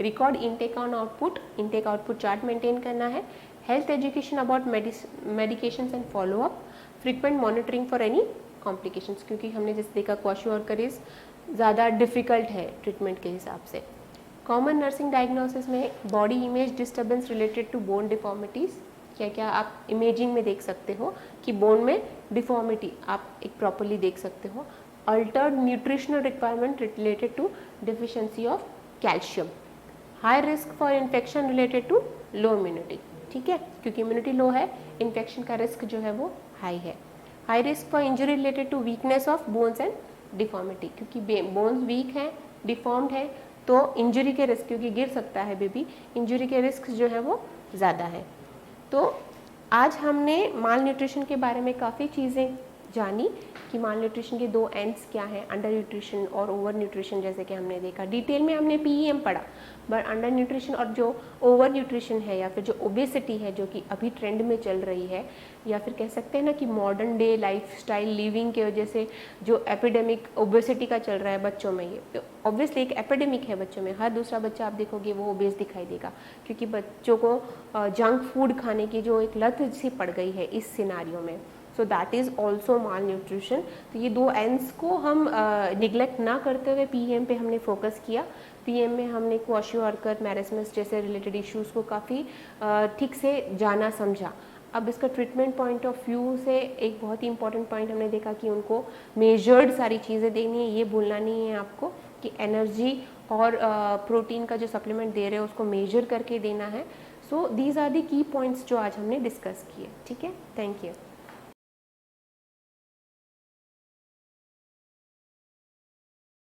record intake on output, intake output chart maintain करना है। Health education about medications and follow up, frequent monitoring for any complications, क्योंकि हमने जैसे देखा क्वाशोअरकर ज़्यादा difficult है treatment के हिसाब से। कॉमन नर्सिंग डायग्नोसिस में body image disturbance related to bone deformities, क्या क्या आप इमेजिंग में देख सकते हो कि बोन में डिफॉर्मिटी आप एक प्रॉपरली देख सकते हो। Altered nutritional requirement related to deficiency of calcium. High risk for infection related to low immunity, ठीक है, क्योंकि इम्यूनिटी लो है, इन्फेक्शन का रिस्क जो है वो हाई है। High risk for injury related to weakness of bones and deformity, क्योंकि बोन्स वीक हैं, डिफॉर्म्ड है, तो इंजरी के रिस्क, क्योंकि गिर सकता है बेबी, इंजरी के रिस्क जो है वो ज़्यादा है। तो आज हमने माल न्यूट्रिशन के बारे में काफ़ी चीज़ें जानी कि माल न्यूट्रिशन के दो एंड्स क्या हैं, अंडर न्यूट्रिशन और ओवर न्यूट्रिशन, जैसे कि हमने देखा डिटेल में हमने PEM पढ़ा, बट अंडर न्यूट्रिशन और जो ओवर न्यूट्रिशन है या फिर जो ओबेसिटी है जो कि अभी ट्रेंड में चल रही है, या फिर कह सकते हैं ना कि मॉडर्न डे लाइफस्टाइल लिविंग के वजह से जो एपिडेमिक ओबेसिटी का चल रहा है बच्चों में, ये ऑब्वियसली एक एपिडेमिक है बच्चों में, हर दूसरा बच्चा आप देखोगे वो ओबेस दिखाई देगा, क्योंकि बच्चों को जंक फूड खाने की जो एक लत सी पड़ गई है इस सिनारियो में, सो that is also mall nutrition. तो ये दो एंड्स को हम निगलेक्ट ना करते हुए PEM पे हमने फोकस किया। PEM में हमने क्वाशोअरकर, मैरस्मस जैसे रिलेटेड इश्यूज़ को काफ़ी ठीक से जाना समझा। अब इसका ट्रीटमेंट पॉइंट ऑफ व्यू से एक बहुत ही इंपॉर्टेंट पॉइंट हमने देखा कि उनको मेजर्ड सारी चीज़ें देनी है, ये भूलना नहीं है आपको कि एनर्जी और प्रोटीन का जो सप्लीमेंट दे रहे हैं उसको मेजर करके देना है। सो दीज आर दी की पॉइंट्स जो आज हमने डिस्कस किए, ठीक है। Thank you.